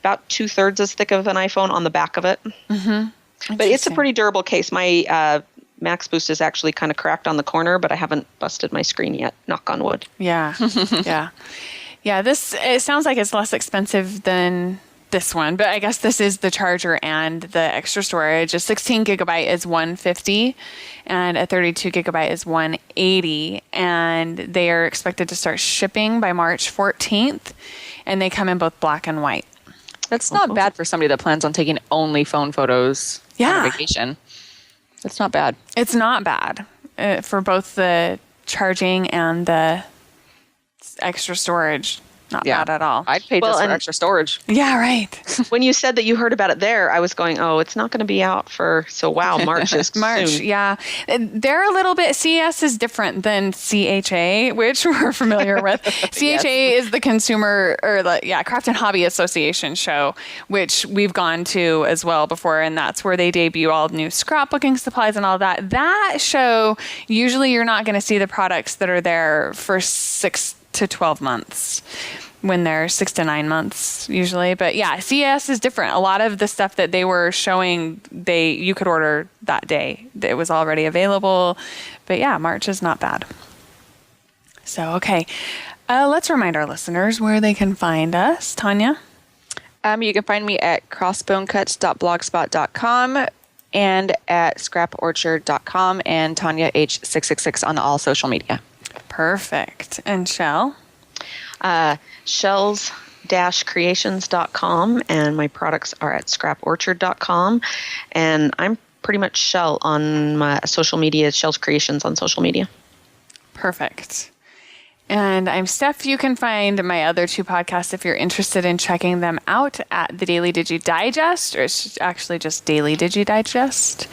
2/3 as thick of an iPhone on the back of it. Mm-hmm. But it's a pretty durable case. My Max Boost is actually kind of cracked on the corner, but I haven't busted my screen yet. Knock on wood. Yeah. Yeah. Yeah. It sounds like it's less expensive than this one, but I guess this is the charger and the extra storage. A 16 gigabyte is $150 and a 32 gigabyte is $180, and they are expected to start shipping by March 14th, and they come in both black and white. That's not bad for somebody that plans on taking only phone photos on vacation. That's not bad. It's not bad for both the charging and the extra storage. Not bad at all. I'd pay just for extra storage. Yeah, right. When you said that you heard about it there, I was going, oh, it's not going to be out for, so wow, March is March, soon. yeah. They're a little bit, CES is different than CHA, which we're familiar with. CHA is the consumer, or Craft and Hobby Association show, which we've gone to as well before, and that's where they debut all new scrapbooking supplies and all that. That show, usually you're not going to see the products that are there for 6 to 12 months. When they're 6 to 9 months usually. But yeah, CES is different. A lot of the stuff that they were showing, you could order that day. It was already available. But yeah, March is not bad. So, okay. Let's remind our listeners where they can find us. Tanya? You can find me at crossbonecuts.blogspot.com and at scraporchard.com and Tanya H666 on all social media. Perfect. And Chelle? Shells-creations.com, and my products are at scraporchard.com, and I'm pretty much Chelle on my social media, Shells Creations on social media. Perfect. And I'm Steph. You can find my other 2 podcasts if you're interested in checking them out at the Daily Digi Digest, or it's actually just Daily Digi Digest,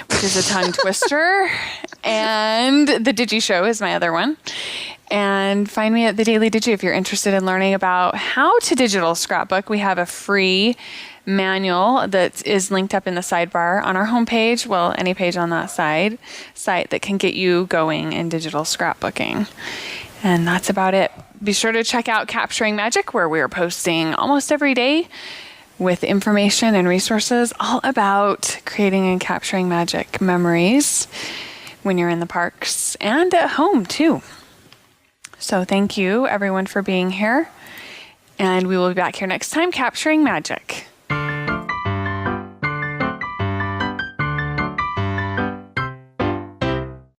which is a tongue twister. And the Digi Show is my other one. And find me at the Daily Digi if you're interested in learning about how to digital scrapbook. We have a free manual that is linked up in the sidebar on our homepage. Well, any page on that site that can get you going in digital scrapbooking. And that's about it. Be sure to check out Capturing Magic, where we are posting almost every day with information and resources all about creating and capturing magic memories when you're in the parks and at home too. So thank you everyone for being here, and we will be back here next time capturing magic.